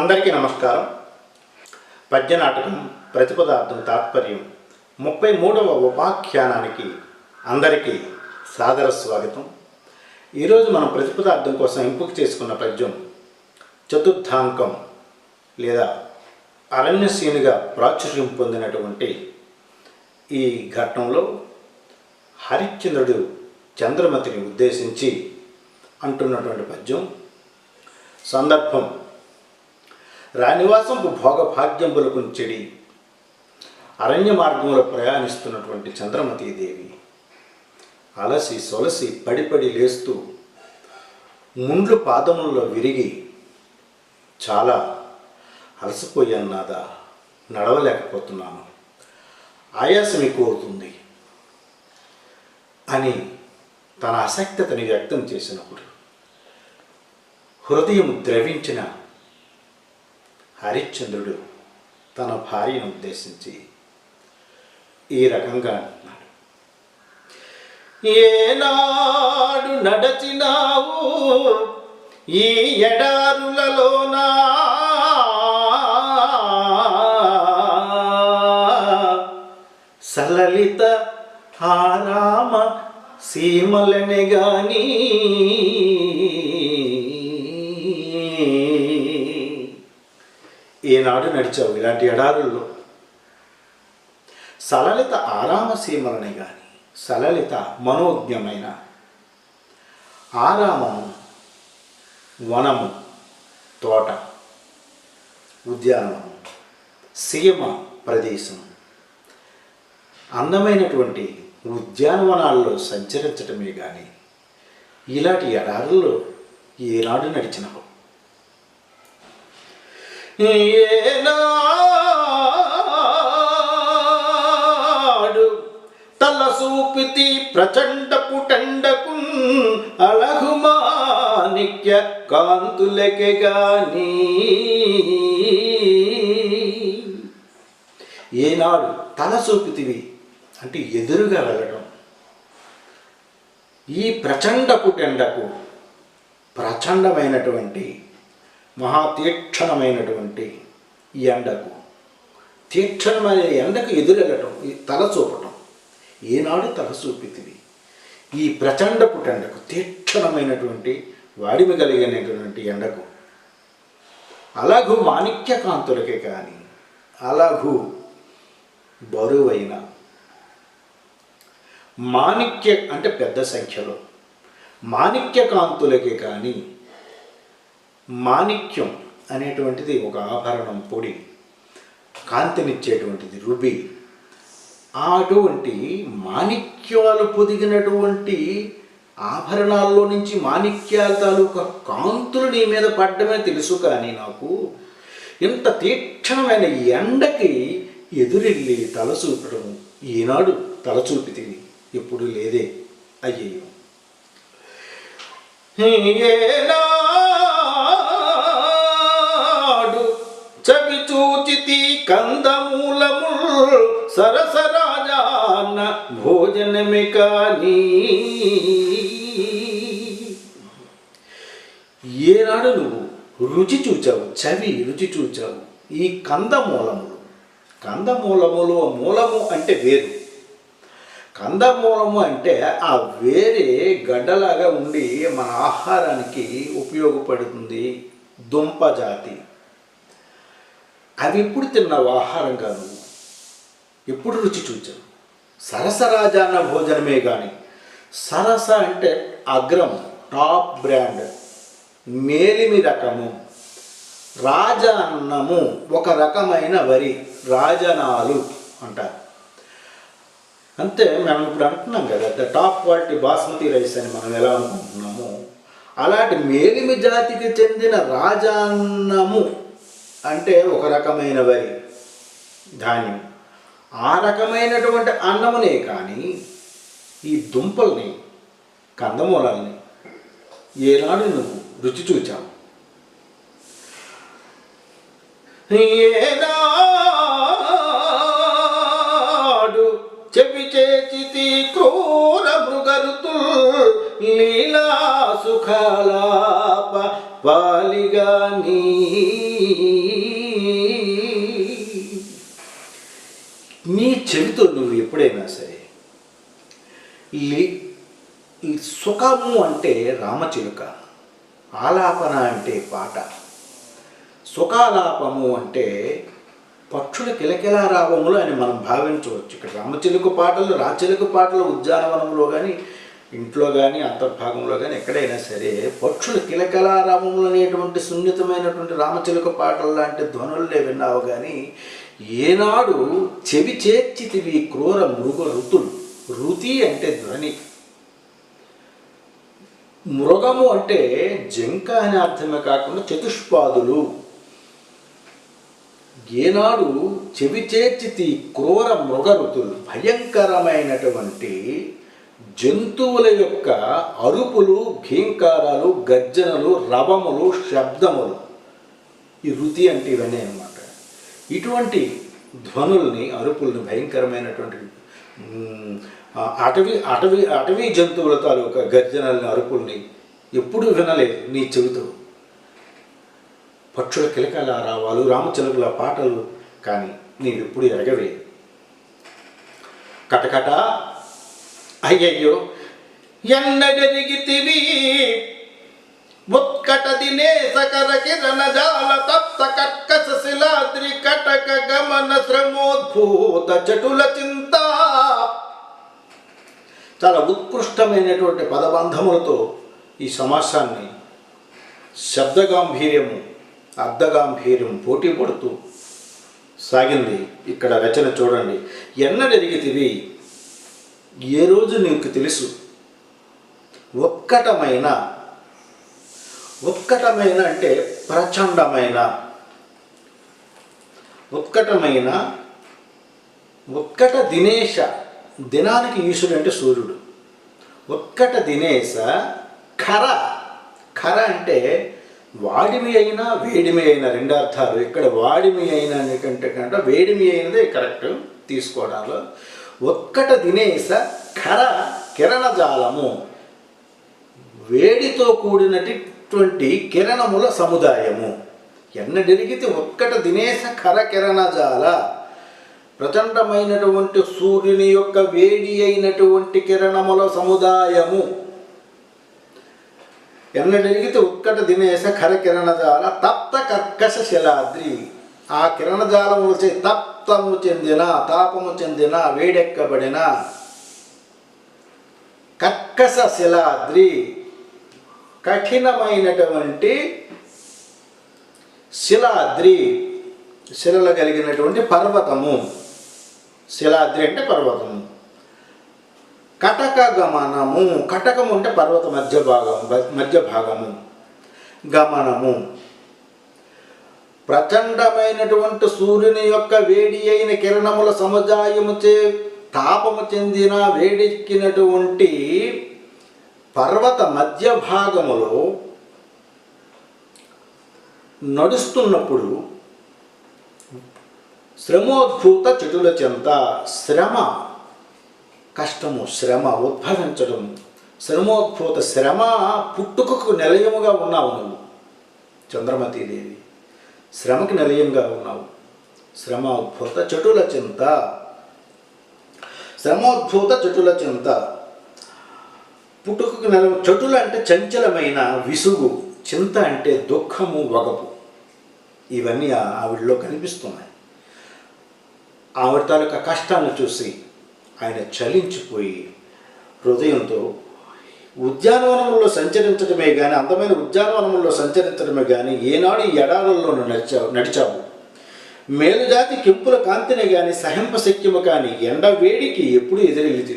అందరికీ నమస్కారం. పద్యనాటకం ప్రతిపదార్థం తాత్పర్యం 33వ ఉపాఖ్యానానికి అందరికీ సాదర స్వాగతం. ఈరోజు మనం ప్రతిపదార్థం కోసం ఎంపిక చేసుకున్న పద్యం చతుర్థాంకం లేదా అరణ్యసీనుగా ప్రాచుర్యం పొందినటువంటి ఈ ఘట్టంలో హరిశ్చంద్రుడు చంద్రమతిని ఉద్దేశించి అంటున్నటువంటి పద్యం. సందర్భం: రానివాసంపు భోగభాగ్యంబులకు చెడి అరణ్య మార్గంలో ప్రయాణిస్తున్నటువంటి చంద్రమతీదేవి అలసి సొలసి పడిపడి లేస్తూ ముండ్లు పాదముల్లో విరిగి చాలా అలసిపోయాన్నాదా, నడవలేకపోతున్నాను, ఆయాసం ఎక్కువ అవుతుంది అని తన అసక్తతని వ్యక్తం చేసినప్పుడు హృదయం ద్రవించిన హరిశ్చంద్రుడు తన భార్యను ఉద్దేశించి ఈ రకంగా అంటున్నాడు. ఏనాడు నడచినావు ఈ ఎడారులలోనా, సలలిత ఆరామ సీమలనే గాని ఏనాడు నడిచావు ఇలాంటి ఎడారుల్లో. సలలిత ఆరామసీమలని కానీ, సలలిత మనోజ్ఞమైన ఆరామము, వనము, తోట, ఉద్యానవనం, సీమ ప్రదేశం, అందమైనటువంటి ఉద్యానవనాల్లో సంచరించటమే కానీ ఇలాంటి ఎడారుల్లో ఏనాడు నడిచినవు. ఏనాడు తలసూపితి ప్రచండ పుటండకు అలహుమానిక్య కాంతులకే గాని, ఏనాడు తలసూపితివి అంటే ఎదురుగా వెళ్ళడం, ఈ ప్రచండ పుటెండకు ప్రచండమైనటువంటి మహాతీక్షణమైనటువంటి ఈ ఎండకు, తీక్షణమైన ఎండకు ఎదురెళ్ళటం, ఈ తల చూపటం, ఏనాడు తల చూపితివి ఈ ప్రచండ పుటెండకు, తీక్షణమైనటువంటి వాడిమి కలిగినటువంటి ఎండకు, అలాగు మాణిక్య కాంతులకే కానీ, అలాగు బరువైన మాణిక్య అంటే పెద్ద సంఖ్యలో మాణిక్య కాంతులకే కానీ, మాణిక్యం అనేటువంటిది ఒక ఆభరణం, పొడి, కాంతినిచ్చేటువంటిది, రుబి. అటువంటి మాణిక్యాలు పొదిగినటువంటి ఆభరణాల్లో నుంచి మాణిక్యాల తాలూకా కాంతులు నీ మీద పడ్డమే తెలుసు, కానీ నాకు ఇంత తీక్షణమైన ఎండకి ఎదురెళ్ళి తలచూపడం ఈనాడు తలచూపితివి, ఎప్పుడు లేదే. అయ్యయ్యో. ఏనాడు చవి చూచితి కందమూలము సరసరాజాన భోజనమే కానీ, ఏనాడు నువ్వు రుచి చూచావు, చవి రుచి చూచావు ఈ కందమూలములు. కందమూలములు, మూలము అంటే వేరు, కందమూలము అంటే ఆ వేరే గడ్డలాగా ఉండి మన ఆహారానికి ఉపయోగపడుతుంది, దుంప జాతి. అవి ఎప్పుడు తిన్నావు ఆహారంగా, నువ్వు ఎప్పుడు రుచి చూచావు. సరసరాజాన్న భోజనమే కానీ, సరస అంటే అగ్రం, టాప్ బ్రాండ్, మేలిమి రకము, రాజాన్నము ఒక రకమైన వరి, రాజనాలు అంటారు. అంతే మనం ఇప్పుడు అంటున్నాం కదా, టాప్ క్వాలిటీ బాస్మతి రైస్ అని మనం ఎలా అనుకుంటున్నామో, అలాంటి మేలిమి జాతికి చెందిన రాజాన్నము అంటే ఒక రకమైన వరి ధాన్యం. ఆ రకమైనటువంటి అన్నమునే కానీ ఈ దుంపల్ని, కందమూలాల్ని ఏనాడు నువ్వు రుచి చూచావు. ఏనాడు చెవి చేచితి క్రూర మృగరుతు లీలా సుఖాలాప వాలిగా నీ నీ చెవితో నువ్వు ఎప్పుడైనా సరే ఈ సుఖము అంటే రామచిలుక, ఆలాపన అంటే పాట, సుఖాలాపము అంటే పక్షుల కిలకిలారావములు అని మనం భావించవచ్చు. ఇక్కడ రామచిలుక పాటలు, రాచిలుక పాటలు ఉద్యానవనంలో కానీ, ఇంట్లో కానీ, అంతర్భాగంలో కానీ ఎక్కడైనా సరే పక్షుల కిలకిలారావములు అనేటువంటి సున్నితమైనటువంటి రామచిలుక పాటలు లాంటి ధ్వనులే విన్నావు. కానీ ఏనాడు చెవి చేర్చితివి క్రూర మృగ ఋతులు. రుతి అంటే ధ్వని, మృగము అంటే జంక అనే అర్థమే కాకుండా చతుష్పాదులు. ఏనాడు చెవి చేర్చితి క్రూర మృగ ఋతులు, భయంకరమైనటువంటి జంతువుల యొక్క అరుపులు, ఘీంకారాలు, గర్జనలు, రవములు, శబ్దములు. ఈ రుతి అంటే ఇవన్నీ అన్నమాట. ఇటువంటి ధ్వనుల్ని, అరుపుల్ని, భయంకరమైనటువంటి అటవీ జంతువుల తాలూకా గర్జనల్ని, అరుపుల్ని ఎప్పుడూ వినలేదు నీ చెవితో. పక్షుల కిలకిలారావాలు, రామచిలుకల పాటలు కానీ నీవెప్పుడు ఎరగవే. కటకట అయ్యయ్యో ఎన్నడెరిగితివి ఉత్కట దినేశ కర కిరణ జాల తప్త కర్కశ శిలాద్రి కటక గమన శ్రమోద్భూత చటుల చింత. చాలా ఉత్కృష్టమైనటువంటి పదబంధములతో ఈ సమాసాన్ని శబ్దగాంభీర్యము, అర్ధగాంభీర్యం పోటీ పడుతూ సాగింది. ఇక్కడ రచన చూడండి. ఎన్నడెరిగితివి, ఏ రోజు నీకు తెలుసు. ఉత్కటమైన, ఉత్కటమైన అంటే ప్రచండమైన, ఉత్కటమైన, ఉత్కట దినేశ, దినానికి ఈశ్వరుడు అంటే సూర్యుడు. ఉత్కట దినేశ ఖర, ఖర అంటే వాడిమి అయినా వేడిమి అయినా, రెండు అర్థాలు. ఇక్కడ వాడిమి అయినా కంటే వేడిమి అయినదే కరెక్ట్ తీసుకోవడంలో. ఉత్కట దినేశ ఖర కిరణజాలము, వేడితో కూడినటువంటి కిరణముల సముదాయము. ఎన్నడెరిగితే ఉత్కట దినేశ ఖర కిరణజాల, ప్రచండమైనటువంటి సూర్యుని యొక్క వేడి అయినటువంటి కిరణముల సముదాయము. ఎన్నడెరిగితే ఉత్కట దినేశ ఖర కిరణజాల తప్త కర్కశ శిలాద్రి, ఆ కిరణజాలములచే తప్తము చెందిన, తాపము చెందిన, వేడెక్కబడిన కర్కశ శిలాద్రి, కఠినమైనటువంటి శిలాద్రి, శిలలు కలిగినటువంటి పర్వతము. శిలాద్రి అంటే పర్వతము. కటక గమనము, కటకము అంటే పర్వత మధ్య భాగము. గమనము, ప్రచండమైనటువంటి సూర్యుని యొక్క వేడి అయిన కిరణముల సముదాయముచే తాపము చెందిన, వేడెక్కినటువంటి పర్వత మధ్య భాగములో నడుస్తున్నప్పుడు శ్రమోద్భూత చటుల చెంత, శ్రమ, కష్టము, శ్రమ ఉద్భవించడం, శ్రమోద్భూత, శ్రమ పుట్టుకకు నిలయముగా ఉన్నావు నువ్వు చంద్రమతీదేవి, శ్రమకి నిలయంగా ఉన్నావు. శ్రమోద్భూత చటుల చింత, శ్రమోద్భూత చటుల చింత, పుట్టుకకు నిలయం. చటుల అంటే చంచలమైన, విసుగు. చింత అంటే దుఃఖము, వగపు. ఇవన్నీ ఆవిడలో కనిపిస్తున్నాయి. ఆవిడ తాలూకా కష్టాన్ని చూసి ఆయన చలించిపోయి హృదయంతో ఉద్యానవనంలో సంచరించడమే కానీ, అందమైన ఉద్యానవనంలో సంచరించడమే కానీ, ఏనాడు ఈ ఎడారుల్లోనూ నడిచావు. మేలుజాతి కెంపుల కాంతిని కానీ, సహింపశక్యము కానీ, ఎండ వేడికి ఎప్పుడు ఎదురెళ్తుంది.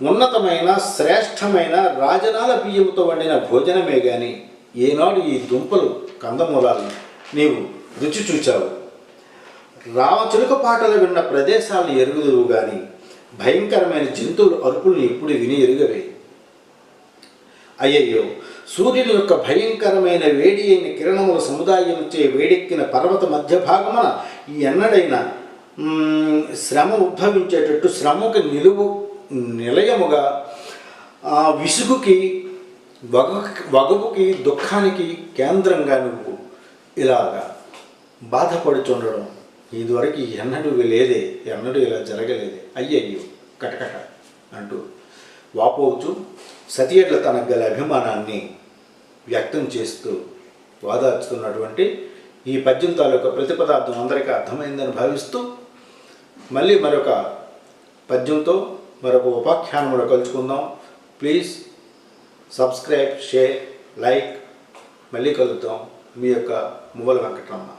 ఉన్నతమైన, శ్రేష్టమైన రాజనాల బియ్యంతో వండిన భోజనమే కానీ, ఏనాడు ఈ దుంపలు, కందమూలాలను నీవు రుచి చూచావు. రామచిలుక పాటలు విన్న ప్రదేశాలను ఎరుగుదువు కానీ, భయంకరమైన జంతువుల అరుపుల్ని ఎప్పుడు విని ఎరుగవే. అయ్యయ్యో, సూర్యుని యొక్క భయంకరమైన వేడి అయిన కిరణముల సముదాయంచే వేడెక్కిన పర్వత మధ్య భాగమున ఎన్నడైనా శ్రమ ఉద్భవించేటట్టు, శ్రమకు నిలయముగా, విసుగుకి, వగపుకి, దుఃఖానికి కేంద్రంగా నువ్వు ఇలాగా బాధపడుతుండడం, ఇదివరకు ఎన్నడూ లేదే, ఎన్నడూ ఇలా జరగలేదే, అయ్యయ్యో కటకట అంటూ వాపోవచ్చు సతి ఎడల తనకు గల అభిమానాన్ని వ్యక్తం చేస్తూ వాదార్చుతున్నటువంటి ఈ పద్యం తాలూకా ప్రతిపదార్థం అందరికీ అర్థమైందని భావిస్తూ మళ్ళీ మరొక పద్యంతో మరొక ఉపాఖ్యానంలో కలుసుకుందాం. Please subscribe, share, like. మళ్ళీ కలుద్దాం. మీ యొక్క మువ్వల వెంకటరమణ.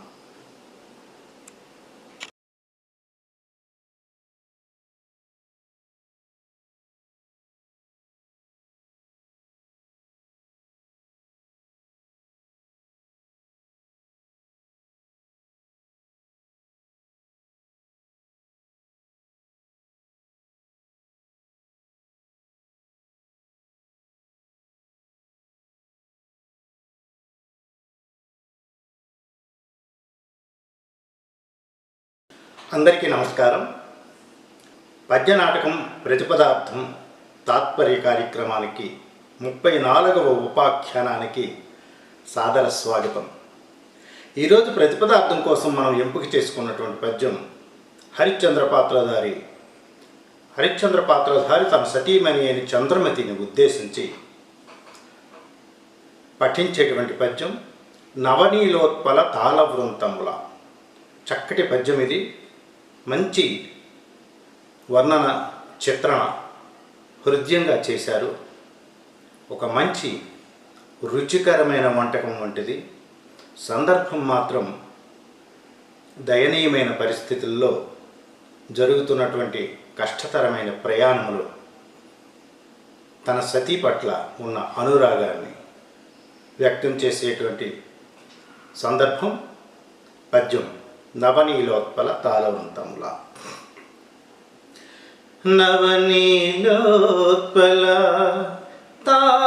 అందరికీ నమస్కారం. పద్యనాటకం ప్రతిపదార్థం తాత్పర్య కార్యక్రమానికి 34వ ఉపాఖ్యానానికి సాదర స్వాగతం. ఈరోజు ప్రతిపదార్థం కోసం మనం ఎంపిక చేసుకున్నటువంటి పద్యం హరిశ్చంద్ర పాత్రధారి తన సతీమణి అయిన చంద్రమతిని ఉద్దేశించి పఠించేటువంటి పద్యం నవనీలోత్పల తాళవృంతముల. చక్కటి పద్యం ఇది. మంచి వర్ణన, చిత్రణ హృదయంగా చేశారు. ఒక మంచి రుచికరమైన వంటకం వంటిది. సందర్భం మాత్రం దయనీయమైన పరిస్థితుల్లో జరుగుతున్నటువంటి కష్టతరమైన ప్రయాణములు తన సతీ పట్ల ఉన్న అనురాగాన్ని వ్యక్తం చేసేటువంటి సందర్భం పద్యం నవనీలోత్పల తాళవృంతముల. నవనీలోత్పల తాళవృంతముల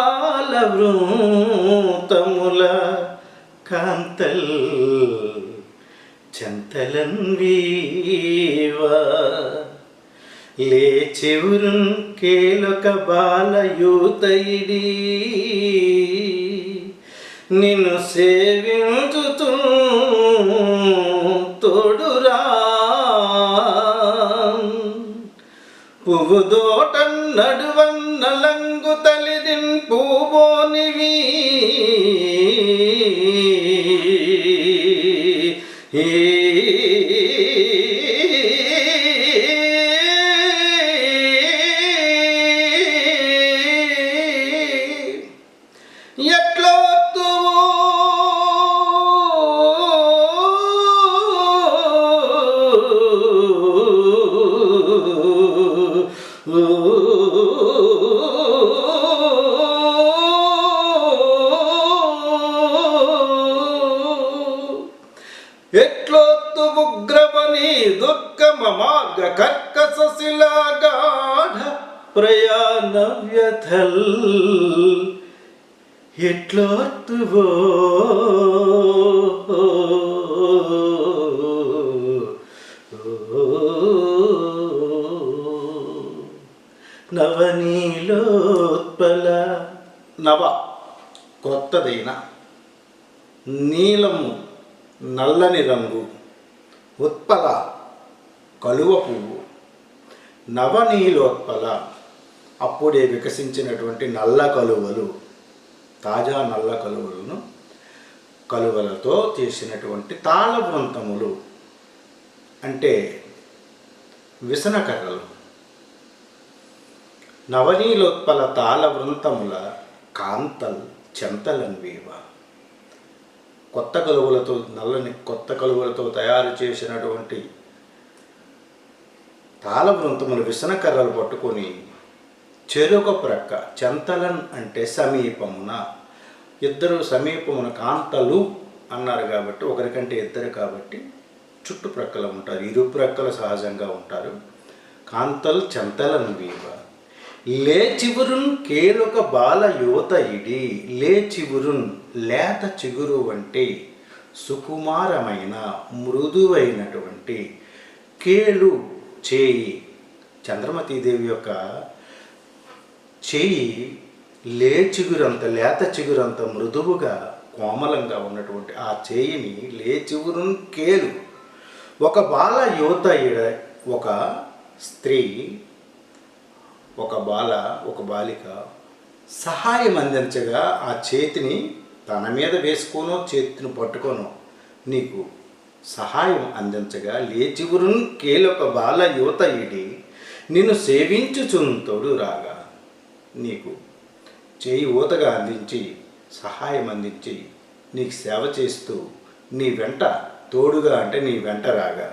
కాంతల్ చెంతలన్ వీవా లేచెవురున్ కేలొక బాలయూతయిడి నిన్ను సేవించుతూ తోడురా పువ్వుదోట నడువన్నలంగు తలిదిన్ పూబోనివి ఎట్లొత్తు ఉగ్రవని దుర్గమ మార్గ కర్కశ శిలాగాఢ ప్రయాణ వ్యథల్ ఎట్లొత్తువో నవనీలోత్పల. నవ కొత్తదైన, నీలము నల్లని రంగు, ఉత్పల కలువ పువ్వు. నవనీలోత్పల అప్పుడే వికసించినటువంటి నల్ల కలువలు, తాజా నల్ల కలువలతో చేసినటువంటి తాళవృంతములు అంటే విసనకర్రలు. నవనీలోత్పల తాళవృంతముల కాంతల్ చెంతలన్వీవ. కొత్త కలువలతో, నల్లని కొత్త కలువలతో తయారు చేసినటువంటి తాళవృంతములు విసనకర్రలు పట్టుకొని చెరొక ప్రక్క, చెంతలన్ అంటే సమీపమున, ఇద్దరు సమీపమున, కాంతలు అన్నారు కాబట్టి ఒకరికంటే ఇద్దరు కాబట్టి చుట్టుప్రక్కల ఉంటారు, ఇరుప్రక్కల సహజంగా ఉంటారు. కాంతల్ చెంతలన్ వీవ. లేచివురున్ కేలొక బాల యువత ఇడి. లేచివురున్ లేత చిగురు వంటి సుకుమారమైన మృదువైనటువంటి, కేలు చేయి, చంద్రమతీదేవి యొక్క చేయి చిగురంత, లేత చిగురంత మృదువుగా కోమలంగా ఉన్నటువంటి ఆ చేయిని లేచివురున్ కేలు ఒక బాల యువత ఒక స్త్రీ, ఒక బాలిక సహాయం అందించగా ఆ చేతిని తన మీద వేసుకోనో చేతిని పట్టుకోనో నీకు సహాయం అందించగా లేచివురున్ కేలొక బాల యువత నిన్ను సేవించుచుంతోడు రాగా, నీకు చేయి ఊతగా అందించి సహాయం అందించి నీకు సేవ చేస్తూ నీ వెంట తోడుగా అంటే నీ వెంట రాగా,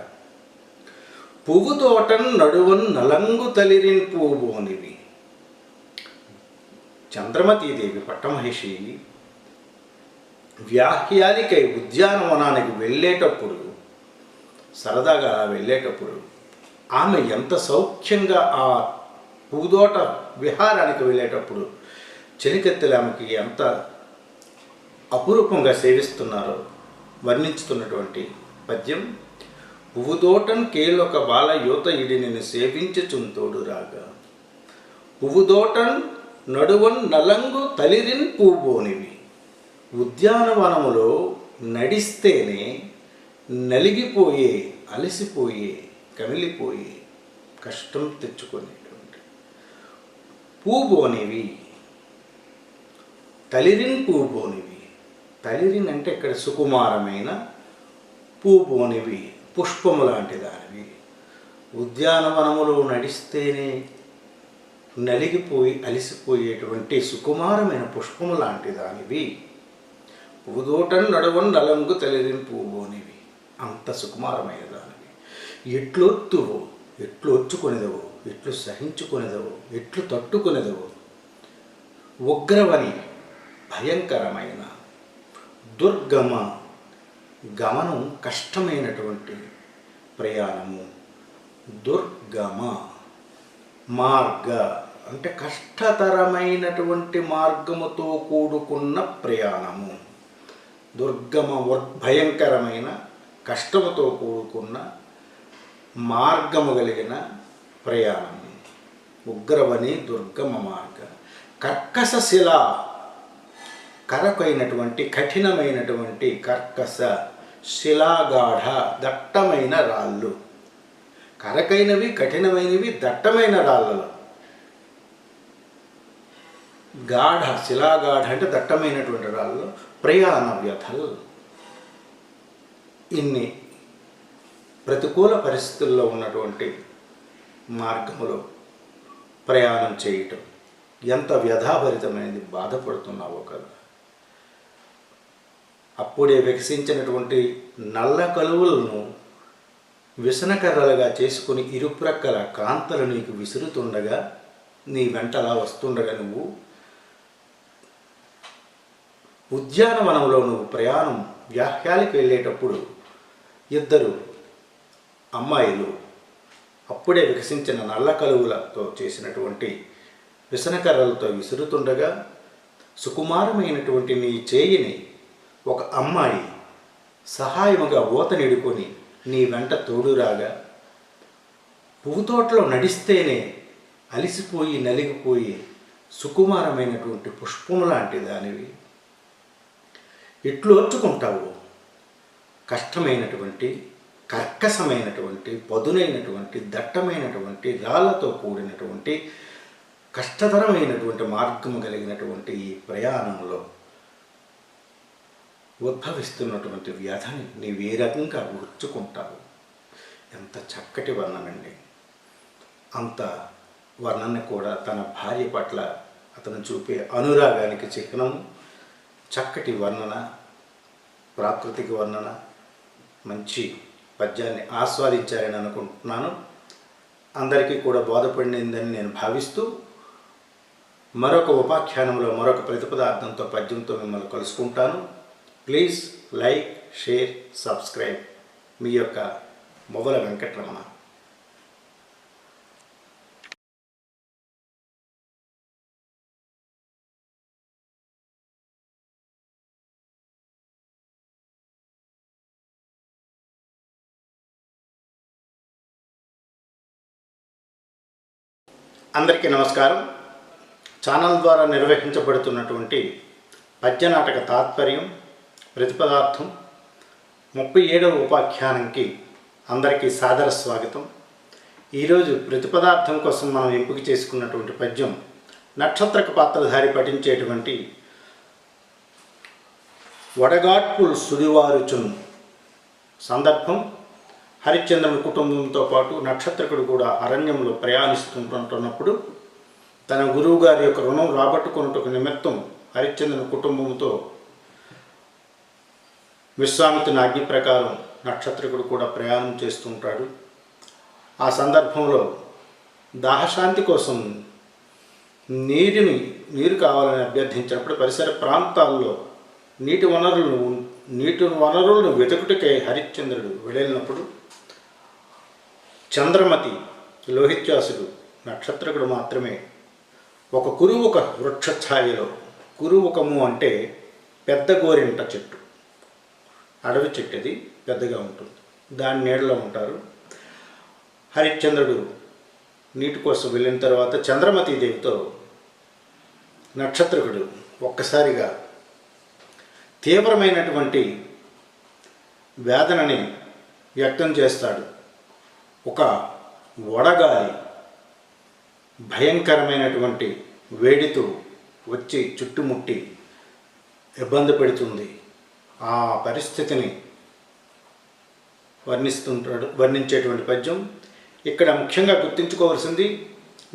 పువ్వు తోటన్ నడువన్ నలంగు తలిరిన్ పువ్వుబోనివి. చంద్రమతీదేవి పట్టమహిషి వ్యాహ్యానికై ఉద్యానవనానికి వెళ్ళేటప్పుడు, సరదాగా వెళ్ళేటప్పుడు ఆమె ఎంత సౌఖ్యంగా ఆ పూదోట విహారానికి వెళ్ళేటప్పుడు చెలికెత్తెలు ఆమెకి ఎంత అపురూపంగా సేవిస్తున్నారో వర్ణించుతున్నటువంటి పద్యం. పువ్వుదోటన్ కేలొక బాల యువత నిన్ను సేవించుచుంతోడు రాగా, పువ్వుదోటన్ నడువన్ నలంగు తలిరిన్ పువ్వుబోనివి. ఉద్యానవనములో నడిస్తేనే నలిగిపోయే, అలసిపోయే, కమిలిపోయే, కష్టం తెచ్చుకునేటువంటి పువ్వుబోనివి. తలిరిన్ పువ్వుబోనివి. తలిరిన్ అంటే ఇక్కడ సుకుమారమైన, పువ్వుబోనివి పుష్పము లాంటి దానివి. ఉద్యానవనములో నడిస్తేనే నలిగిపోయి అలిసిపోయేటువంటి సుకుమారమైన పుష్పము లాంటి దానివి. పువ్వుదోటన్ నడువన్ నలంగు తలిరిన్ పువ్వుబోనివి. అంత సుకుమారమైన దానివి. ఎట్లొత్తువో, ఎట్లు వచ్చుకొనిదవో, ఎట్లు సహించుకొనిదవో, ఎట్లు తట్టుకొనిదవో. ఉగ్రవని భయంకరమైన, దుర్గమ గమనం కష్టమైనటువంటి ప్రయాణము. దుర్గమ మార్గ అంటే కష్టతరమైనటువంటి మార్గముతో కూడుకున్న ప్రయాణము. దుర్గమ భయంకరమైన, కష్టముతో కూడుకున్న మార్గము కలిగిన ప్రయాణము. ఉగ్రవని దుర్గమ మార్గ. కర్కశ శిల, కరకైనటువంటి కఠినమైనటువంటి కర్కశ, శిలాగాఢ దట్టమైన రాళ్ళు. కరకైనవి, కఠినమైనవి, దట్టమైన రాళ్ళలో గాఢ, శిలాగాఢ అంటే దట్టమైనటువంటి రాళ్ళలో ప్రయాణ వ్యథలు. ఇన్ని ప్రతికూల పరిస్థితుల్లో ఉన్నటువంటి మార్గములో ప్రయాణం చేయటం ఎంత వ్యధాభరితమైనది. బాధపడుతున్నావో కదా. అప్పుడే వికసించినటువంటి నల్ల కలువలను విసనకర్రలుగా చేసుకుని ఇరుప్రక్కల కాంతలు నీకు విసురుతుండగా, నీ వెంటలా వస్తుండగా, నువ్వు ఉద్యానవనంలో ప్రయాణం వ్యాహ్యాలకు వెళ్ళేటప్పుడు ఇద్దరు అమ్మాయిలు అప్పుడే వికసించిన నల్ల కలువులతో చేసినటువంటి విసనకర్రలతో విసురుతుండగా, సుకుమారమైనటువంటి నీ చేయిని ఒక అమ్మాయి సహాయముగా ఊతనిడుకొని నీ వెంట తోడురాగా, పువ్వుతోటలో నడిస్తేనే అలిసిపోయి నలిగిపోయి సుకుమారమైనటువంటి పుష్పము లాంటి దానివి. ఎట్లు ఓర్చుకుంటావు కష్టమైనటువంటి, కర్కశమైనటువంటి, పదునైనటువంటి, దట్టమైనటువంటి, రాళ్లతో కూడినటువంటి, కష్టతరమైనటువంటి మార్గము కలిగినటువంటి ఈ ప్రయాణంలో ఉద్భవిస్తున్నటువంటి వ్యధని నీవు ఏ రకంగా ఓర్చుకుంటావు. ఎంత చక్కటి వర్ణనండి. అంత వర్ణన కూడా తన భార్య పట్ల అతను చూపే అనురాగానికి చిహ్నం. చక్కటి వర్ణన, ప్రాకృతిక వర్ణన, మంచి పద్యాన్ని ఆస్వాదించారని అనుకుంటున్నాను. అందరికీ కూడా బోధపడిందని నేను భావిస్తూ మరొక ఉపాఖ్యానంలో మరొక ప్రతిపదార్థంతో పద్యంతో మిమ్మల్ని కలుసుకుంటాను. Please like, share, subscribe. మీ యొక్క మొగల వెంకటరమణ. అందరికీ నమస్కారం. ఛానల్ ద్వారా నిర్వహించబడుతున్నటువంటి పద్యనాటక తాత్పర్యం, ప్రతిపదార్థం 37వ ఉపాఖ్యానంకి అందరికీ సాదర స్వాగతం. ఈరోజు ప్రతిపదార్థం కోసం మనం ఎంపిక చేసుకున్నటువంటి పద్యం నక్షత్రక పాత్రధారి పఠించేటువంటి వడగాట్పుల్ సుడివారుచున్. సందర్భం హరిశ్చంద్రుని కుటుంబంతో పాటు నక్షత్రకుడు కూడా అరణ్యంలో ప్రయాణిస్తుంటున్నప్పుడు తన గురువు గారి యొక్క రుణం రాబట్టుకున్నట్టుకు నిమిత్తం హరిశ్చంద్రుని కుటుంబంతో విశ్వామిత్రుని ఆజ్ఞ ప్రకారం నక్షత్రకుడు కూడా ప్రయాణం చేస్తుంటాడు. ఆ సందర్భంలో దాహశాంతి కోసం నీరు కావాలని అభ్యర్థించినప్పుడు పరిసర ప్రాంతాల్లో నీటి వనరులను వెతుకుటకై హరిశ్చంద్రుడు వెళ్ళినప్పుడు చంద్రమతి, లోహిత్యాసుడు, నక్షత్రకుడు మాత్రమే ఒక కురువుక వృక్షఛాయలో, కురువుకము అంటే పెద్ద గోరింట చెట్టు, అడవి చెట్టు, అది పెద్దగా ఉంటుంది, దాని నీడలో ఉంటారు. హరిశ్చంద్రుడు నీటి కోసం వెళ్ళిన తర్వాత చంద్రమతీదేవితో నక్షత్రకుడు ఒక్కసారిగా తీవ్రమైనటువంటి వేదనని వ్యక్తం చేస్తాడు. ఒక వడగాలి భయంకరమైనటువంటి వేడితో వచ్చి చుట్టుముట్టి ఇబ్బంది పెడుతుంది. ఆ పరిస్థితిని వర్ణించేటువంటి పద్యం. ఇక్కడ ముఖ్యంగా గుర్తుంచుకోవాల్సింది,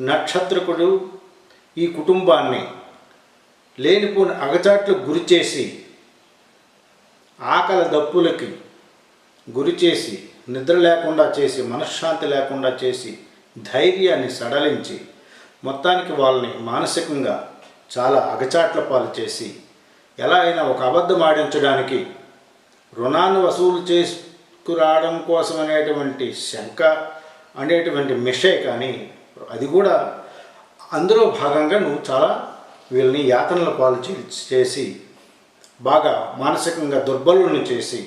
నక్షత్రకుడు ఈ కుటుంబాన్ని లేనిపోని అగచాట్లకు గురిచేసి, ఆకలి దప్పులకి గురిచేసి, నిద్ర లేకుండా చేసి, మనశ్శాంతి లేకుండా చేసి, ధైర్యాన్ని సడలించి, మొత్తానికి వాళ్ళని మానసికంగా చాలా అగచాట్ల పాలు చేసి, ఎలా అయినా ఒక అబద్ధం ఆడించడానికి, రుణాన్ని వసూలు చేసుకురావడం కోసం అనేటువంటి శంక అనేటువంటి మిషే, కానీ అది కూడా అందులో భాగంగా నువ్వు చాలా వీళ్ళని యాతనల పాలు చేసి, బాగా మానసికంగా దుర్బలుని చేసి,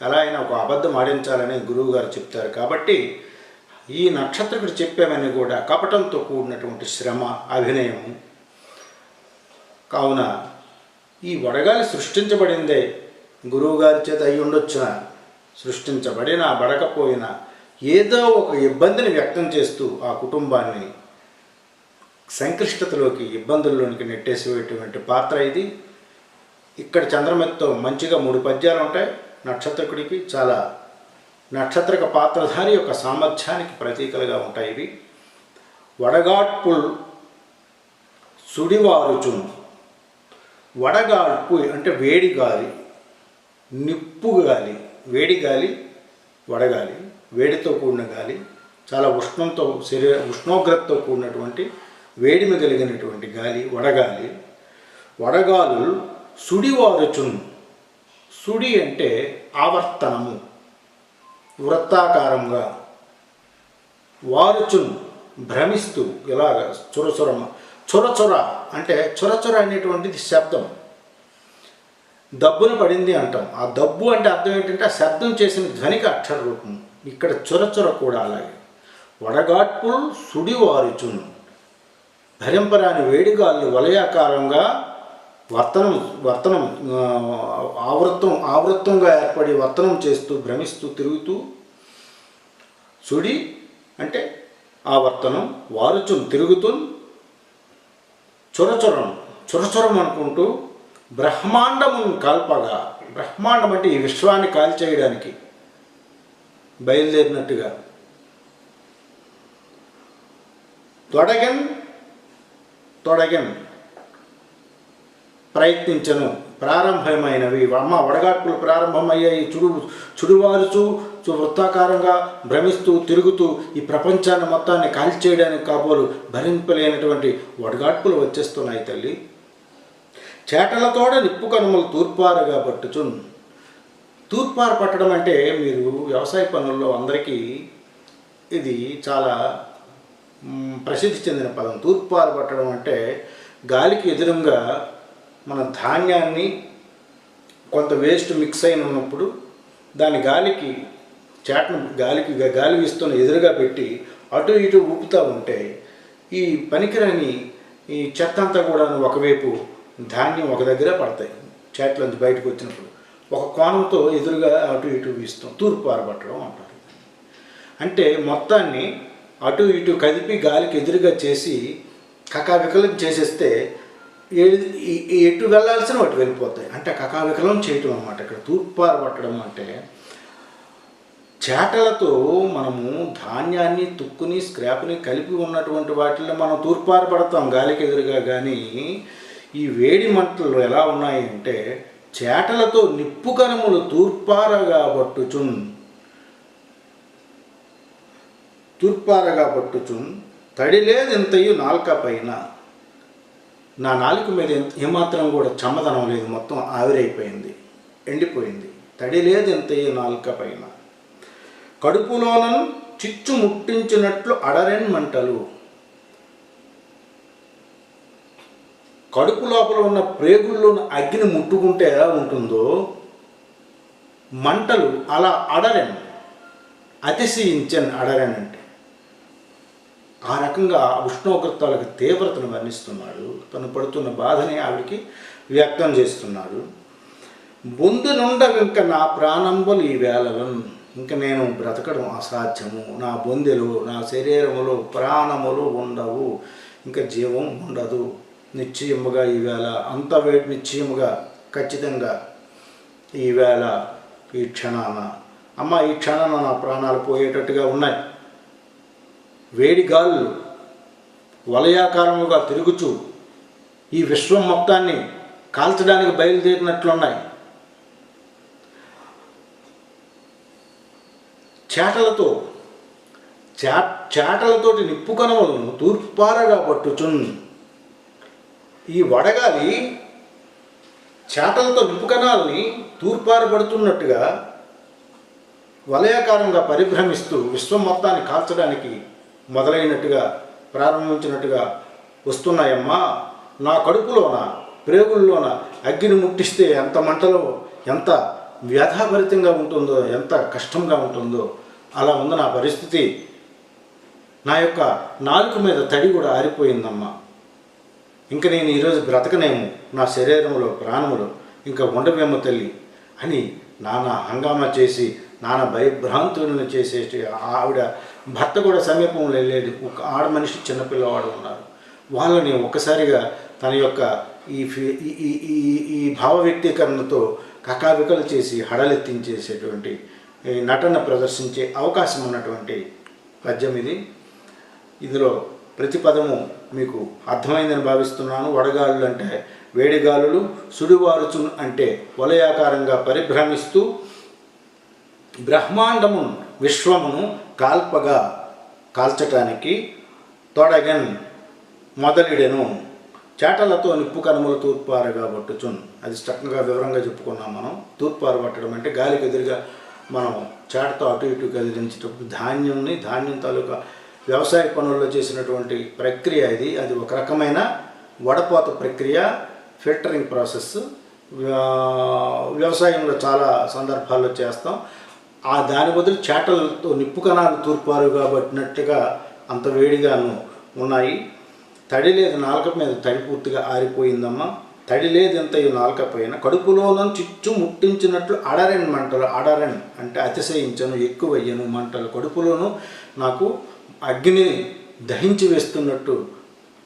ఎలా అయినా ఒక అబద్ధం ఆడించాలని గురువు గారు చెప్తారు. కాబట్టి ఈ నక్షత్రకుడు చెప్పేవన్నీ కూడా కపటంతో కూడినటువంటి శ్రమ, అభినయము. కావున ఈ వడగాలి సృష్టించబడిందే గురువుగారి చేత అయి ఉండొచ్చున, సృష్టించబడినా పడకపోయినా ఏదో ఒక ఇబ్బందిని వ్యక్తం చేస్తూ ఆ కుటుంబాన్ని సంక్లిష్టతలోకి, ఇబ్బందుల్లోనికి నెట్టేసేటువంటి పాత్ర ఇది. ఇక్కడ చంద్రమతితో మంచిగా 3 పద్యాలు ఉంటాయి. నక్షత్రకుడికి చాలా నక్షత్రక పాత్రధారి యొక్క సామర్థ్యానికి ప్రతీకలుగా ఉంటాయి ఇవి. వడగాట్పుల్ సుడివారుచున్. వడగాడ్పు అంటే వేడి గాలి, నిప్పు గాలి, వేడి గాలి, వడగాలి, వేడితో కూడిన గాలి, చాలా ఉష్ణోగ్రతతో కూడినటువంటి వేడిమి కలిగినటువంటి గాలి వడగాలి. వడగాలు సుడివారుచున్. సుడి అంటే ఆవర్తనము, వృత్తాకారంగా, వారుచున్ భ్రమిస్తూ, ఇలాగ చొరచొర అంటే చొరచొర అనేటువంటిది శబ్దం. దబ్బున పడింది అంటాం. ఆ దబ్బు అంటే అర్థం ఏంటంటే ఆ శబ్దం చేసిన ధ్వనికి అక్షర రూపం. ఇక్కడ చొరచొర కూడా అలాగే. వడగాట్పుల్ సుడివారుచున్. భరింపరాని వేడిగాళ్ళు వలయాకారంగా ఆవృత్తంగా ఏర్పడి వర్తనం చేస్తూ, భ్రమిస్తూ, తిరుగుతూ. సుడి అంటే ఆవర్తనం, వారుచున్ తిరుగుతూ, చొరచొరం అనుకుంటూ బ్రహ్మాండము కాల్పగా. బ్రహ్మాండం అంటే ఈ విశ్వాన్ని కాల్చేయడానికి బయలుదేరినట్టుగా. తొడగన్ ప్రయత్నించను. ప్రారంభమైనవి వడగాడ్పులు ప్రారంభమయ్యాయి. చుడువారుచు వృత్తాకారంగా భ్రమిస్తూ, తిరుగుతూ ఈ ప్రపంచాన్ని మొత్తాన్ని కాల్చేయడానికి కాబోలు భరింపలేనటువంటి వడగాడ్పులు వచ్చేస్తున్నాయి తల్లి. చేటలతోడ నిప్పు కనుమలు తూర్పారుగా పట్టుచున్. తూర్పారు పట్టడం అంటే మీరు వ్యవసాయ పనుల్లో అందరికీ ఇది చాలా ప్రసిద్ధి చెందిన పదం. తూర్పారు పట్టడం అంటే గాలికి ఎదురుగా మన ధాన్యాన్ని కొంత వేస్ట్ మిక్స్ అయిన ఉన్నప్పుడు దాని గాలి వీస్తున్న ఎదురుగా పెట్టి అటు ఇటు ఊపుతూ ఉంటే ఈ పనికిరాని ఈ చెత్త అంతా కూడా ఒకవైపు, ధాన్యం ఒక దగ్గర పడతాయి. చేట్లోంచి బయటకు వచ్చినప్పుడు ఒక కోణంతో ఎదురుగా అటు ఇటు వీస్తాం, తూర్పు పారబట్టడం అంటారు. అంటే మొత్తాన్ని అటు ఇటు కదిపి గాలికి ఎదురుగా చేసి కకావికలం చేసేస్తే ఎటు వెళ్ళాల్సిన అటు వెళ్ళిపోతాయి. అంటే కకావికలం చేయటం అన్నమాట. ఇక్కడ తూర్పు పారబట్టడం అంటే చేటలతో మనము ధాన్యాన్ని, తుక్కుని, స్క్రాప్ని కలిపి ఉన్నటువంటి వాటిల్లో మనం తూర్పారపడతాం గాలికి ఎదురుగా. కానీ ఈ వేడి మంటలు ఎలా ఉన్నాయంటే చేటలతో నిప్పు కణములు తూర్పారగా పట్టుచున్ తడిలేదెంతయు నాల్క పైన. నా నాలుక మీద ఏమాత్రం కూడా చమ్మదనం లేదు, మొత్తం ఆవిరైపోయింది, ఎండిపోయింది. తడిలేదెంతయు నాల్క పైన. కడుపులోనను చిచ్చు ముట్టించినట్లు అడరెన్ మంటలు. కడుపు లోపల ఉన్న ప్రేగుల్లోని అగ్ని ముట్టుకుంటే ఎలా ఉంటుందో మంటలు అలా అడరెన్, అతిశయించన్. అడరెన్ అంటే ఆ రకంగా ఉష్ణోగ్రతలకు తీవ్రతను వర్ణిస్తున్నాడు. తను పడుతున్న బాధని ఆవిడికి వ్యక్తం చేస్తున్నాడు. బొందు నుండవింక నా ప్రాణంబులు ఈ వేళలను. ఇంక నేను బ్రతకడం అసాధ్యము, నా బొందెలు, నా శరీరములో ప్రాణములు ఉండవు, ఇంకా జీవం ఉండదు. నిశ్చయముగా ఈవేళ అంత వేడి, నిశ్చయముగా ఖచ్చితంగా ఈవేళ ఈ క్షణాన అమ్మ, ఈ క్షణాన నా ప్రాణాలు పోయేటట్టుగా ఉన్నాయి. వేడి గాలులు వలయాకారముగా తిరుగుచూ ఈ విశ్వం మొత్తాన్ని కాల్చడానికి బయలుదేరినట్లున్నాయి. చేటలతోటి నిప్పు కణములను తూర్పారగా పట్టుచున్. ఈ వడగాలి చేటలతో నిప్పు కణాలని తూర్పారబడుతున్నట్టుగా వలయాకారంగా పరిభ్రమిస్తూ విశ్వం మొత్తాన్ని కాల్చడానికి మొదలైనట్టుగా ప్రారంభించినట్టుగా వస్తున్నాయమ్మా. నా కడుపులోన, ప్రేగుల్లోన అగ్గిని ముట్టిస్తే ఎంత మంటలో, ఎంత వ్యధాభరితంగా ఉంటుందో, ఎంత కష్టంగా ఉంటుందో అలా ఉంది నా పరిస్థితి. నా యొక్క నాలుక మీద తడి కూడా ఆరిపోయిందమ్మా. ఇంక నేను ఈరోజు బ్రతకనేమో, నా శరీరంలో ప్రాణములు ఇంకా ఉండవేమో తల్లి అని నానా హంగామా చేసి నానా భయభ్రాంతులను చేసేసి ఆవిడ భర్త కూడా సమీపంలో లేడు. ఒక ఆడ మనిషి, చిన్నపిల్లవాడు ఉన్నారు. వాళ్ళని ఒక్కసారిగా తన యొక్క ఈ భావ వ్యక్తీకరణతో కకావికలు చేసి హడలెత్తించేసేటువంటి నటన ప్రదర్శించే అవకాశం ఉన్నటువంటి పద్యం ఇది. ఇందులో ప్రతి పదము మీకు అర్థమైందని భావిస్తున్నాను. వడగాళ్ళు అంటే వేడిగాలులు, సుడివారుచు అంటే వలయాకారంగా పరిభ్రమిస్తూ బ్రహ్మాండము విశ్వమును కాల్చటానికి తొడగన్ మొదలిడెను. చేటలతో నిప్పు కణములు తూర్పారగా పట్టుచున్. అది చక్కగా వివరంగా చెప్పుకున్నాం మనం. తూర్పార పట్టడం అంటే గాలికి ఎదురుగా మనం చేటతో అటు ఇటు కదిలించేటప్పుడు ధాన్యం తాలూకా వ్యవసాయ పనుల్లో చేసినటువంటి ప్రక్రియ ఇది. అది ఒక రకమైన వడపోత ప్రక్రియ, ఫిల్టరింగ్ ప్రాసెస్. వ్యవసాయంలో చాలా సందర్భాల్లో చేస్తాం. దాని బదులు చేటలతో నిప్పు కణాలు తూర్పారుగా పట్టినట్టుగా అంత వేడిగాను ఉన్నాయి. తడి లేదు, నాలుక మీద తడి పూర్తిగా ఆరిపోయిందమ్మా. తడి లేదు ఎంతయు నాలుక పైన. కడుపులోనూ చిచ్చు ముట్టించినట్లు అడరెన్ మంటలు. అడరెన్ అంటే అతిశయించను, ఎక్కువయ్యను మంటలు. కడుపులోనూ నాకు అగ్ని దహించి వేస్తున్నట్టు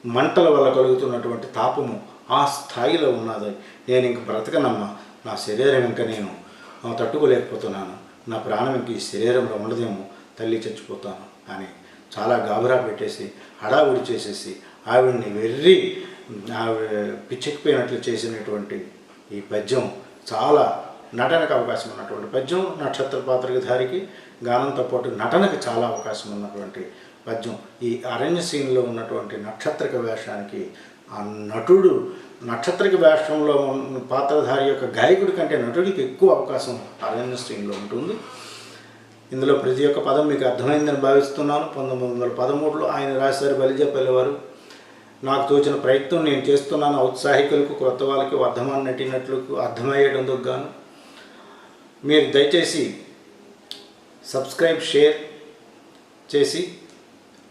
మంటల వల్ల కలుగుతున్నటువంటి తాపము ఆ స్థాయిలో ఉన్నది. నేను ఇంక బ్రతకనమ్మా, నా శరీరం ఇంకా నేను తట్టుకోలేకపోతున్నాను, నా ప్రాణం ఇంక ఈ శరీరంలో ఉండదేమో, తల్లి చచ్చిపోతాను అని చాలా గాబరా పెట్టేసి హడావుడి చేసేసి ఆవిడ్ని వెర్రి పిచ్చెక్కిపోయినట్లు చేసినటువంటి ఈ పద్యం చాలా నటనకు అవకాశం ఉన్నటువంటి పద్యం. నక్షత్ర పాత్రధారికి గానంతో పాటు నటనకు చాలా అవకాశం ఉన్నటువంటి పద్యం. ఈ అరణ్య సీన్లో ఉన్నటువంటి నక్షత్రక వేషానికి ఆ నటుడు, నక్షత్రక వేషంలో పాత్రధారి యొక్క గాయకుడి కంటే నటుడికి ఎక్కువ అవకాశం అరణ్య సీన్లో ఉంటుంది. ఇందులో ప్రతి ఒక్క పదం మీకు అర్థమైందని భావిస్తున్నాను. 1913లో ఆయన రాశారు బలిజపల్లి వారు. నాకు తోచిన ప్రయత్నం నేను చేస్తున్నాను. ఔత్సాహికులకు, క్రొత్త వాళ్ళకి, వర్ధమాన నటినట్లకు అర్థమయ్యేటందుకు గాను మీరు దయచేసి సబ్స్క్రైబ్, షేర్ చేసి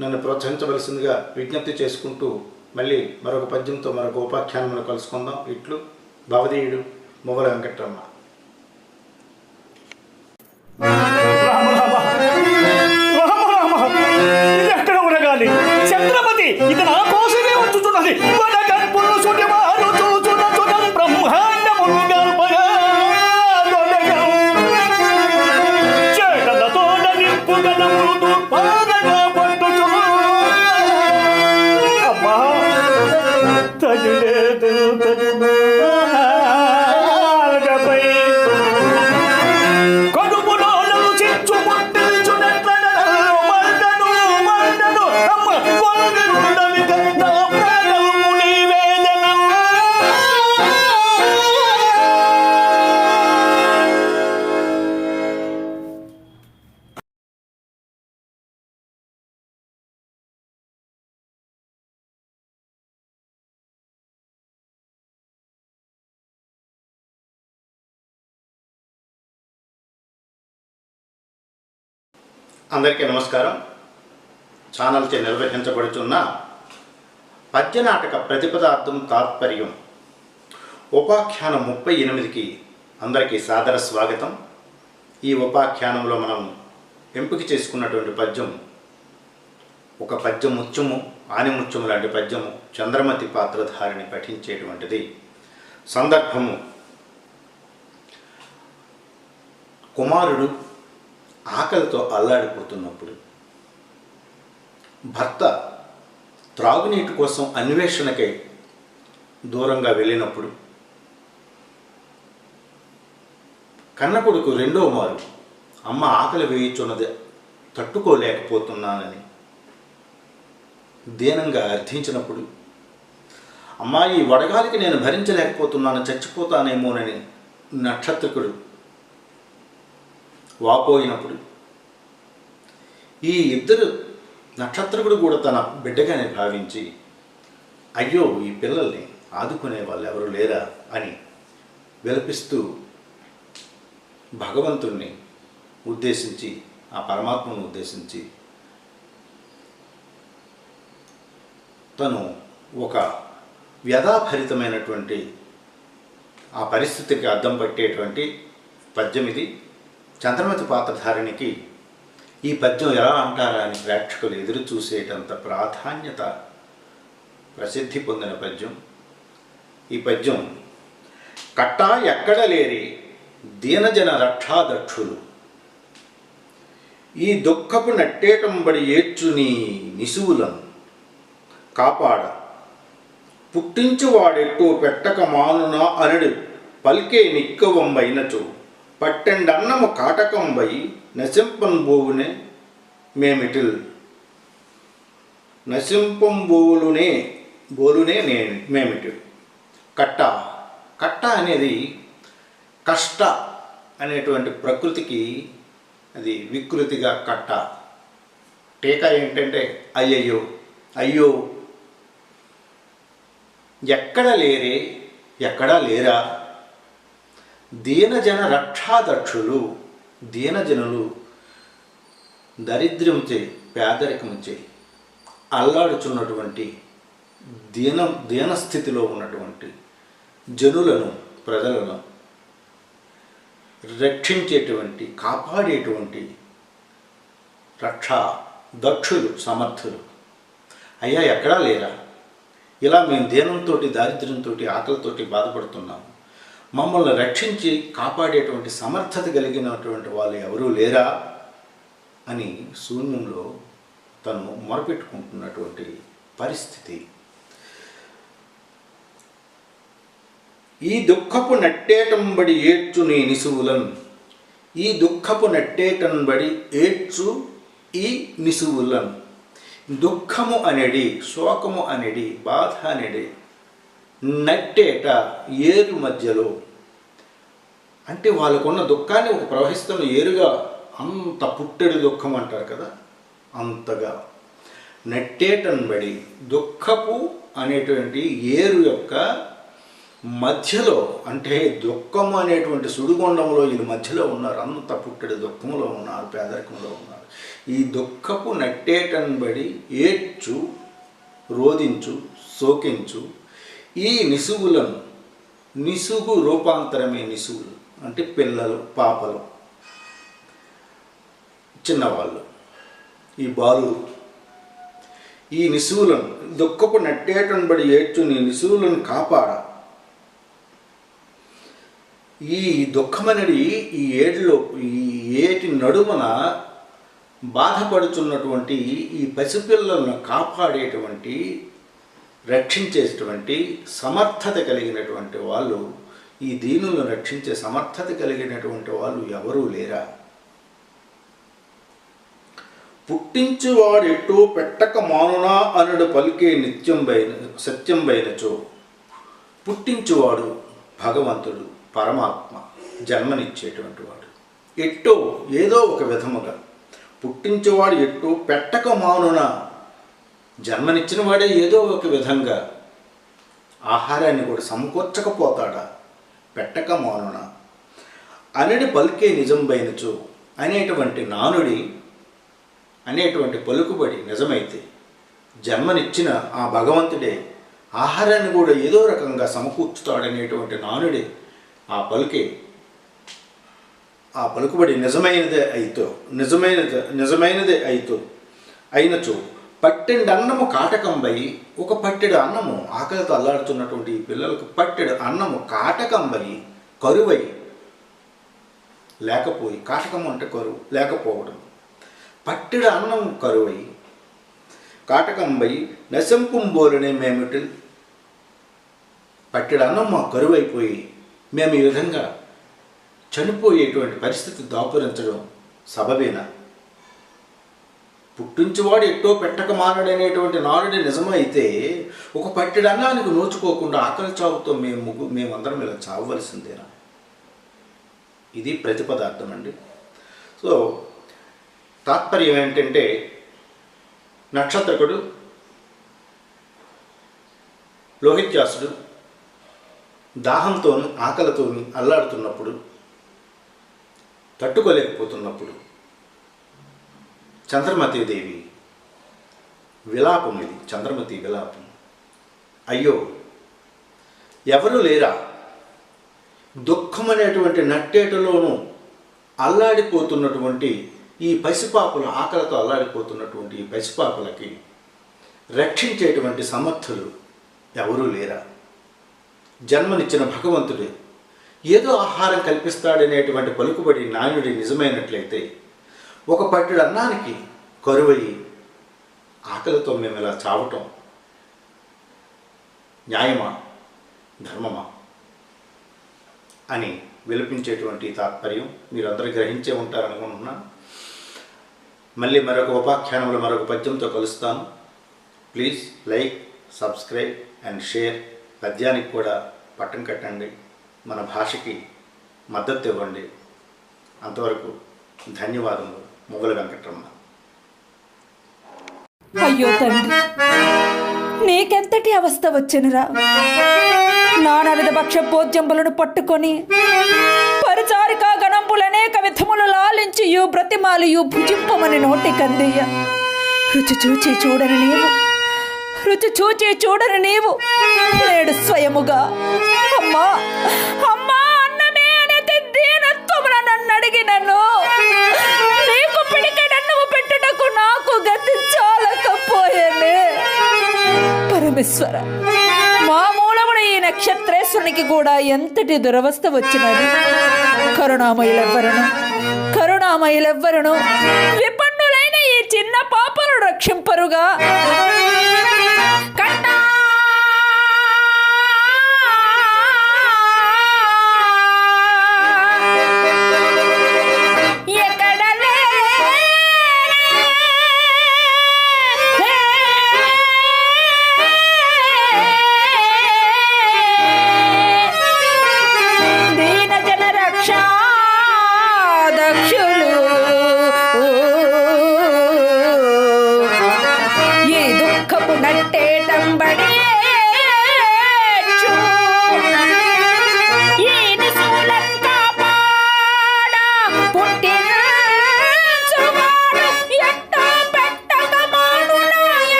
నన్ను ప్రోత్సహించవలసిందిగా విజ్ఞప్తి చేసుకుంటూ మళ్ళీ మరొక పద్యంతో మరొక ఉపాఖ్యానంలో కలుసుకుందాం. ఇట్లు భవదీయుడు మొగల వెంకట్రమణ. రామ రామ రామ రామ, ఇది ఎక్కడ ఉండగాలి? ఛత్రపతి ఇది నా కోసమే వచ్చుతున్నది. వడగంపులు సుడివారు చూచున చుడం బ్రహ్మాండములు గల్పగా చేటలతోడ నిప్పు గదములు దుర్పాదగా పట్టుచు అమ్మా తగిలేదు తగిపై కడుపులోను చిచ్చు పుట్టించునట్లను మండను మండను అమ్మ వందనుడవిక నా ప్రాణము నీవేదన. అందరికీ నమస్కారం. ఛానల్చే నిర్వహించబడుతున్న పద్యనాటక ప్రతిపదార్థం తాత్పర్యం ఉపాఖ్యానం 38కి అందరికీ సాదర స్వాగతం. ఈ ఉపాఖ్యానంలో మనం ఎంపిక చేసుకున్నటువంటి పద్యం ఒక పద్యం ముత్యము ఆనిముత్యము లాంటి పద్యము చంద్రమతి పాత్రధారిని పఠించేటువంటిది. సందర్భము కుమారుడు ఆకలితో అల్లాడిపోతున్నప్పుడు, భర్త త్రాగునీటి కోసం అన్వేషణకై దూరంగా వెళ్ళినప్పుడు, కన్నకొడుకు రెండో మారు అమ్మ ఆకలి వేయుచున్నది తట్టుకోలేకపోతున్నానని దీనంగా అర్థించినప్పుడు, అమ్మాయి వడగాలికి నేను భరించలేకపోతున్నాను, చచ్చిపోతానేమోనని నక్షత్రకుడు వాపోయినప్పుడు, ఈ ఇద్దరు నక్షత్రకుడు కూడా తన బిడ్డగానే భావించి అయ్యో ఈ పిల్లల్ని ఆదుకునే వాళ్ళు ఎవరు లేరా అని విలపిస్తూ భగవంతుణ్ణి ఉద్దేశించి, ఆ పరమాత్మను ఉద్దేశించి తను ఒక వ్యధాభరితమైనటువంటి ఆ పరిస్థితికి అద్దం పట్టేటువంటి పద్యం ఇది. చంద్రమతి పాత్రధారిణికి ఈ పద్యం ఎలా అంటారా అని ప్రేక్షకులు ఎదురు చూసేటంత ప్రాధాన్యత ప్రసిద్ధి పొందిన పద్యం ఈ పద్యం. కట్టా ఎక్కడ లేరి దీనజన రక్షాదక్షులు, ఈ దుఃఖపు నట్టేటంబడి ఏడ్చు నీ నిసువులను కాపాడ, పుట్టించువాడెట్టో పెట్టక మానునా అనడు పలికే నిక్కవంబైనచో, పట్టెండన్నము కాటకంబై నశింపంబోవునే మేమిటిల్, నశింపంబోలునే బోలునే మేమిటిల్. కట్ట కట్ట అనేది కష్ట అనేటువంటి ప్రకృతికి అది వికృతిగా కట్ట. టీకా ఏంటంటే అయ్యయ్యో అయ్యో, ఎక్కడ లేరే ఎక్కడా లేరా, దీనజన రక్షాదక్షులు, దీనజనులు దరిద్రముచే పేదరికముచే అల్లాడుచున్నటువంటి దీనస్థితిలో ఉన్నటువంటి జనులను, ప్రజలను రక్షించేటువంటి, కాపాడేటువంటి రక్షా దక్షులు, సమర్థులు అయ్యా ఎక్కడా లేరా, ఇలా మేము దీనంతో, దారిద్ర్యంతో, ఆకలితో బాధపడుతున్నాము, మమ్మల్ని రక్షించి కాపాడేటువంటి సమర్థత కలిగినటువంటి వాళ్ళు ఎవరూ లేరా అని శూన్యంలో తను మొరపెట్టుకుంటున్నటువంటి పరిస్థితి. ఈ దుఃఖపు నట్టేటంబడి ఏడ్చు నీ నిసువులను, ఈ దుఃఖపు నట్టేటంబడి ఏడ్చు ఈ నిసువులను. దుఃఖము అనేది, శోకము అనేది, బాధ అనేది నట్టేట ఏరు మధ్యలో, అంటే వాళ్ళకున్న దుఃఖాన్ని ఒక ప్రవహిస్తున్న ఏరుగా, అంత పుట్టెడు దుఃఖం అంటారు కదా, అంతగా నట్టేటంబడి దుఃఖపు అనేటువంటి ఏరు యొక్క మధ్యలో, అంటే దుఃఖము అనేటువంటి సుడిగుండంలో వీళ్ళు మధ్యలో ఉన్నారు, అంత పుట్టెడు దుఃఖంలో ఉన్నారు, పేదరికంలో ఉన్నారు. ఈ దుఃఖపు నట్టేటంబడి ఏడ్చు, రోదించు, శోకించు ఈ నిసుగులను. నిసుగు రూపాంతరమే నిసుగులు అంటే పిల్లలు, పాపలు. చిన్నవాళ్ళు, ఈ బాలురు ఈ నిశువులను దుఃఖపు నట్టేటనబడి ఏడ్చుని నిశువులను కాపాడ. ఈ దుఃఖమనడి ఈ ఏటిలో ఈ ఏటి నడుమన బాధపడుతున్నటువంటి ఈ పసిపిల్లలను కాపాడేటువంటి రక్షించేటువంటి సమర్థత కలిగినటువంటి వాళ్ళు, ఈ దీనులను రక్షించే సమర్థత కలిగినటువంటి వాళ్ళు ఎవరూ లేరా? పుట్టించువాడు ఎట్టో పెట్టక మానునా అనుడు పలికే సత్యంబైనచో. పుట్టించువాడు భగవంతుడు, పరమాత్మ, జన్మనిచ్చేటువంటి వాడు. ఎట్టో ఏదో ఒక విధముగా పుట్టించేవాడు ఎట్టో పెట్టక మానునా, జన్మనిచ్చిన వాడే ఏదో ఒక విధంగా ఆహారాన్ని కూడా సమకూర్చకపోతాడా? పెట్టక మానునా అనడి పలికే నిజంబైనచో అనేటువంటి నానుడి అనేటువంటి పలుకుబడి నిజమైతే, జన్మనిచ్చిన ఆ భగవంతుడే ఆహారాన్ని కూడా ఏదో రకంగా సమకూర్చుతాడనేటువంటి నానుడే ఆ పలుకుబడి నిజమైనదే అయినచో పట్టెడు అన్నము కాటకంబై, ఒక పట్టెడు అన్నము ఆకలితో అల్లాడుతున్నటువంటి ఈ పిల్లలకు పట్టెడు అన్నము కాటకంబై కరువై లేకపోయి, కాటకం అంటే కరువు లేకపోవడం, పట్టెడు అన్నం కరువై కాటకంబై నశంపుంబోలనే మేమిటి. పట్టెడు అన్నం మా కరువైపోయి మేము ఈ విధంగా చనిపోయేటువంటి పరిస్థితి దాపురించడం సబబేనా? పుట్టించువాడు ఎట్టో పెట్టక మానడనేటువంటి నానుడి నిజమైతే, ఒక పట్టెడు అన్నానికి నోచుకోకుండా ఆకలి చావుతో మేమందరం ఇలా చావవలసిందేనా? ఇది ప్రతిపదార్థం అండి. సో తాత్పర్యం ఏంటంటే, నక్షత్రకుడు లోహిత్యాసుడు దాహంతో ఆకలితో అల్లాడుతున్నప్పుడు, తట్టుకోలేకపోతున్నప్పుడు చంద్రమతీదేవి విలాపం, ఇది చంద్రమతి విలాపం. అయ్యో ఎవరు లేరా? దుఃఖం అనేటువంటి నట్టేటలోనూ అల్లాడిపోతున్నటువంటి ఈ పసిపాపలు, ఆకలితో అల్లాడిపోతున్నటువంటి ఈ పసిపాపలకి రక్షించేటువంటి సమర్థులు ఎవరూ లేరా? జన్మనిచ్చిన భగవంతుడే ఏదో ఆహారం కల్పిస్తాడనేటువంటి పలుకుబడి నానుడి నిజమైనట్లయితే, ఒక పట్టెడు అన్నానికి కరువయ్యి ఆకలితో మేము ఇలా చావటం న్యాయమా, ధర్మమా అని విలపించేటువంటి తాత్పర్యం మీరందరూ గ్రహించే ఉంటారనుకుంటున్నాను. మళ్ళీ మరొక ఉపాఖ్యానంలో మరొక పద్యంతో కలుస్తాను. Please like, subscribe and share. పద్యానికి కూడా పట్టం కట్టండి, మన భాషకి మద్దతు ఇవ్వండి. అంతవరకు ధన్యవాదములు. మొగల వెంకటరమణ. అయ్యో తండ్రి, నీకెంతటి అవస్థ వచ్చినరా? నానావిధ భక్ష్య భోజ్యంబులను పట్టుకొని పరిచారికా గణంబులనేక విధములు లాలించియు బ్రతిమాలియు భుజింపమని నోటికందియ్య. రుచి చూచి చూడని నీవు నేడు స్వయముగా అమ్మా అమ్మా అన్నమే అనేది దీనత్వమున నన్ను అడిగినను, నీకు పిడికెడన్నము పెట్టుటకు నాకు గతి చాలకపోయేనే. పరమేశ్వర, మా మూలమున ఈ నక్షత్రేశ్వరునికి కూడా ఎంతటి దురవస్థ వచ్చినది. కరుణామయులెవ్వరును విపన్నులైన ఈ చిన్న పాపను రక్షింపరుగా. దక్షులు ఈ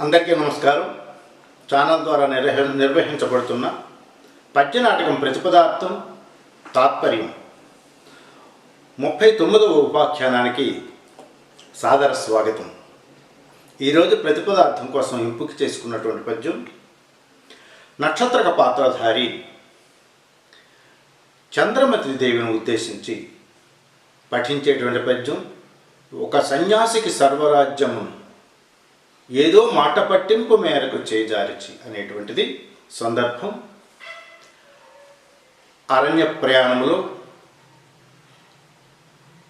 అందరికీ నమస్కారం. ఛానల్ ద్వారా నిర్వహించబడుతున్న పద్యనాటకం ప్రతిపదార్థం తాత్పర్యం 39వ ఉపాఖ్యానానికి సాదర స్వాగతం. ఈరోజు ప్రతిపదార్థం కోసం ఎంపిక చేసుకున్నటువంటి పద్యం నక్షత్రక పాత్రధారి చంద్రమతి దేవిని ఉద్దేశించి పఠించేటువంటి పద్యం. ఒక సన్యాసికి సర్వరాజ్యము ఏదో మాట పట్టింపు మేరకు చేజారిచి అనేటువంటిది సందర్భం. అరణ్య ప్రయాణంలో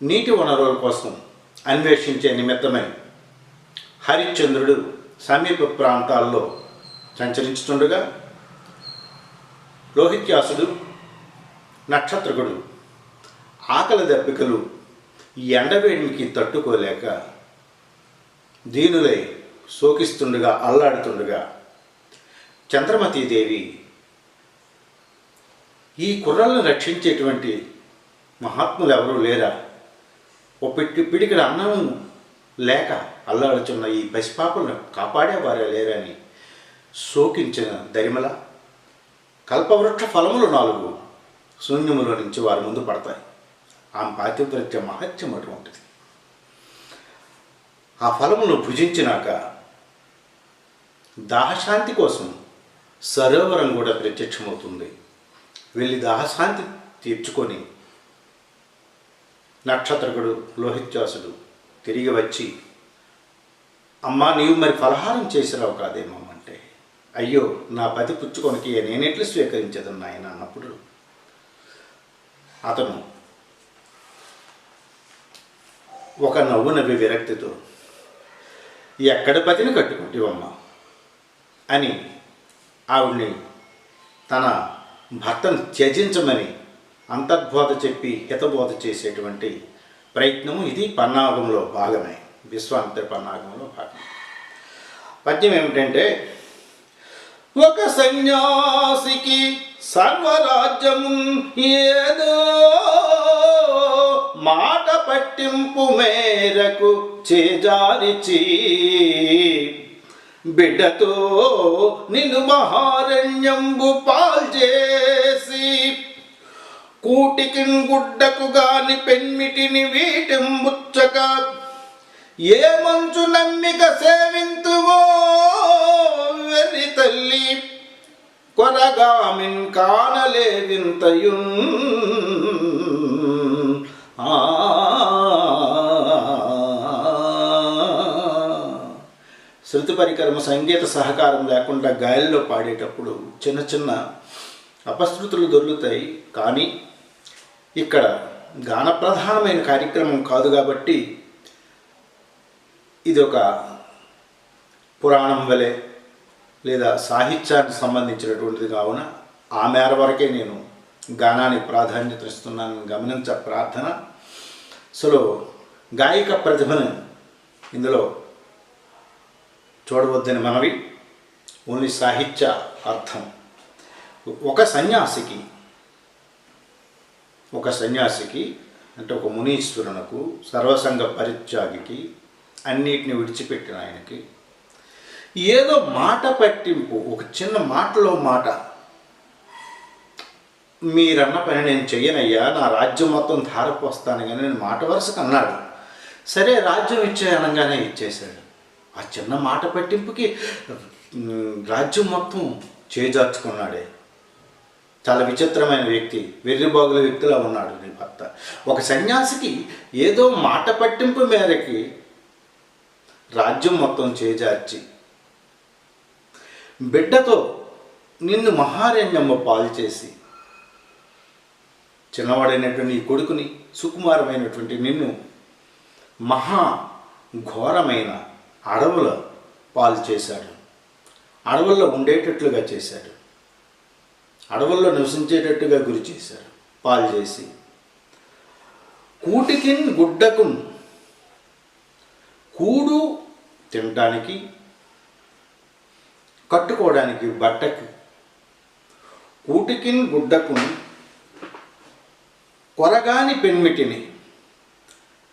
నీటి వనరుల కోసం అన్వేషించే నిమిత్తమై హరిశ్చంద్రుడు సమీప ప్రాంతాల్లో సంచరించుతుండగా లోహిత్యాసుడు నక్షత్రకుడు ఆకలి దప్పికలు ఎండవేడికి తట్టుకోలేక దీనులై శోకిస్తుండగా అల్లాడుతుండగా చంద్రమతీదేవి ఈ కుర్రలను రక్షించేటువంటి మహాత్ములు ఎవరూ లేరా, ఓ పిడికిడ అన్నం లేక అల్లాడుచున్న ఈ పసిపాపలను కాపాడేవారే లేరని శోకించిన దరిమల కల్పవృక్ష ఫలములు 4 శూన్యములో నుంచి వారి ముందు పడతాయి. ఆమె పాతివ్రత్య మహత్యం అటువంటిది. ఆ ఫలమును భుజించినాక దాహశాంతి కోసం సరోవరం కూడా ప్రత్యక్షమవుతుంది. వెళ్ళి దాహశాంతి తీర్చుకొని నక్షత్రకుడు లోహిత్యాసుడు తిరిగి వచ్చి, అమ్మా నీవు మరి ఫలహారం చేసిరావు కాదేమో అంటే, అయ్యో నా పతి పుచ్చుకొనికి నేనెట్లు స్వీకరించదను నాయన అన్నప్పుడు అతను ఒక నవ్వు నవ్వి విరక్తితో, ఎక్కడ పతిని కట్టుకుంటావమ్మా అని ఆవిడ్ని తన భర్తను త్యజించమని అంతర్బోధ చెప్పి హితబోధ చేసేటువంటి ప్రయత్నము ఇది పన్నాగంలో భాగమే, విశ్వామిత్ర పన్నాగంలో భాగం. పద్యం ఏమిటంటే, ఒక సన్యాసికి సర్వరాజ్యము ఏదో మాట పట్టింపు మేరకు చేజారిచి బిడ్డతో నిన్ను మహారణ్యంబు పాల్చేసి కూటికి గుడ్డకు గాని పెన్మిటిని వీటెంబుచ్చక ఏ మంచు నమ్మిక సేవింతువో వెర్రి తల్లి కొరగామిన్ కానలే వింతయున్. శృతి పరికరము సంగీత సహకారం లేకుండా గాలిలో పాడేటప్పుడు చిన్న చిన్న అపశృతులు దొరుకుతాయి. కానీ ఇక్కడ గానప్రధానమైన కార్యక్రమం కాదు కాబట్టి ఇది ఒక పురాణం వలె లేదా సాహిత్యానికి సంబంధించినటువంటిది కావున ఆ మేర వరకే నేను గానానికి ప్రాధాన్యత ఇస్తున్నాను గమనించ ప్రార్థన. అసలు గాయక ప్రతిభను ఇందులో చూడవద్దని మనవి, ఓన్లీ సాహిత్య అర్థం. ఒక సన్యాసికి అంటే ఒక మునీశ్వరునకు సర్వసంగ పరిత్యాగికి అన్నిటిని విడిచిపెట్టిన ఆయనకి ఏదో మాట పట్టింపు, ఒక చిన్న మాటలో మాట, మీరన్న పని నేను చెయ్యనయ్యా, నా రాజ్యం మొత్తం ధారపోస్తాను కానీ నేను మాట వరుసకు అన్నాడు. సరే రాజ్యం అనగానే ఇచ్చేశాడు. ఆ చిన్న మాట పట్టింపుకి రాజ్యం మొత్తం చేజార్చుకున్నాడే. చాలా విచిత్రమైన వ్యక్తి, వెర్రిబాగుల వ్యక్తిలా ఉన్నాడు నీ భర్త. ఒక సన్యాసికి ఏదో మాట పట్టింపు మేరకి రాజ్యం మొత్తం చేజార్చి బిడ్డతో నిన్ను మహారణ్యమ్మ పాలు చేసి చిన్నవాడైనటువంటి ఈ కొడుకుని, సుకుమారమైనటువంటి నిన్ను మహా ఘోరమైన అడవుల పాలు చేశాడు. అడవుల్లో ఉండేటట్లుగా చేశాడు, అడవుల్లో నివసించేటట్టుగా గురి చేశాడు. పాలు చేసి కూటికిన్ గుడ్డకు, కూడు తినటానికి కట్టుకోవడానికి బట్టకి, కూటికిన్ గుడ్డకు కొరగాని పెన్మిటిని,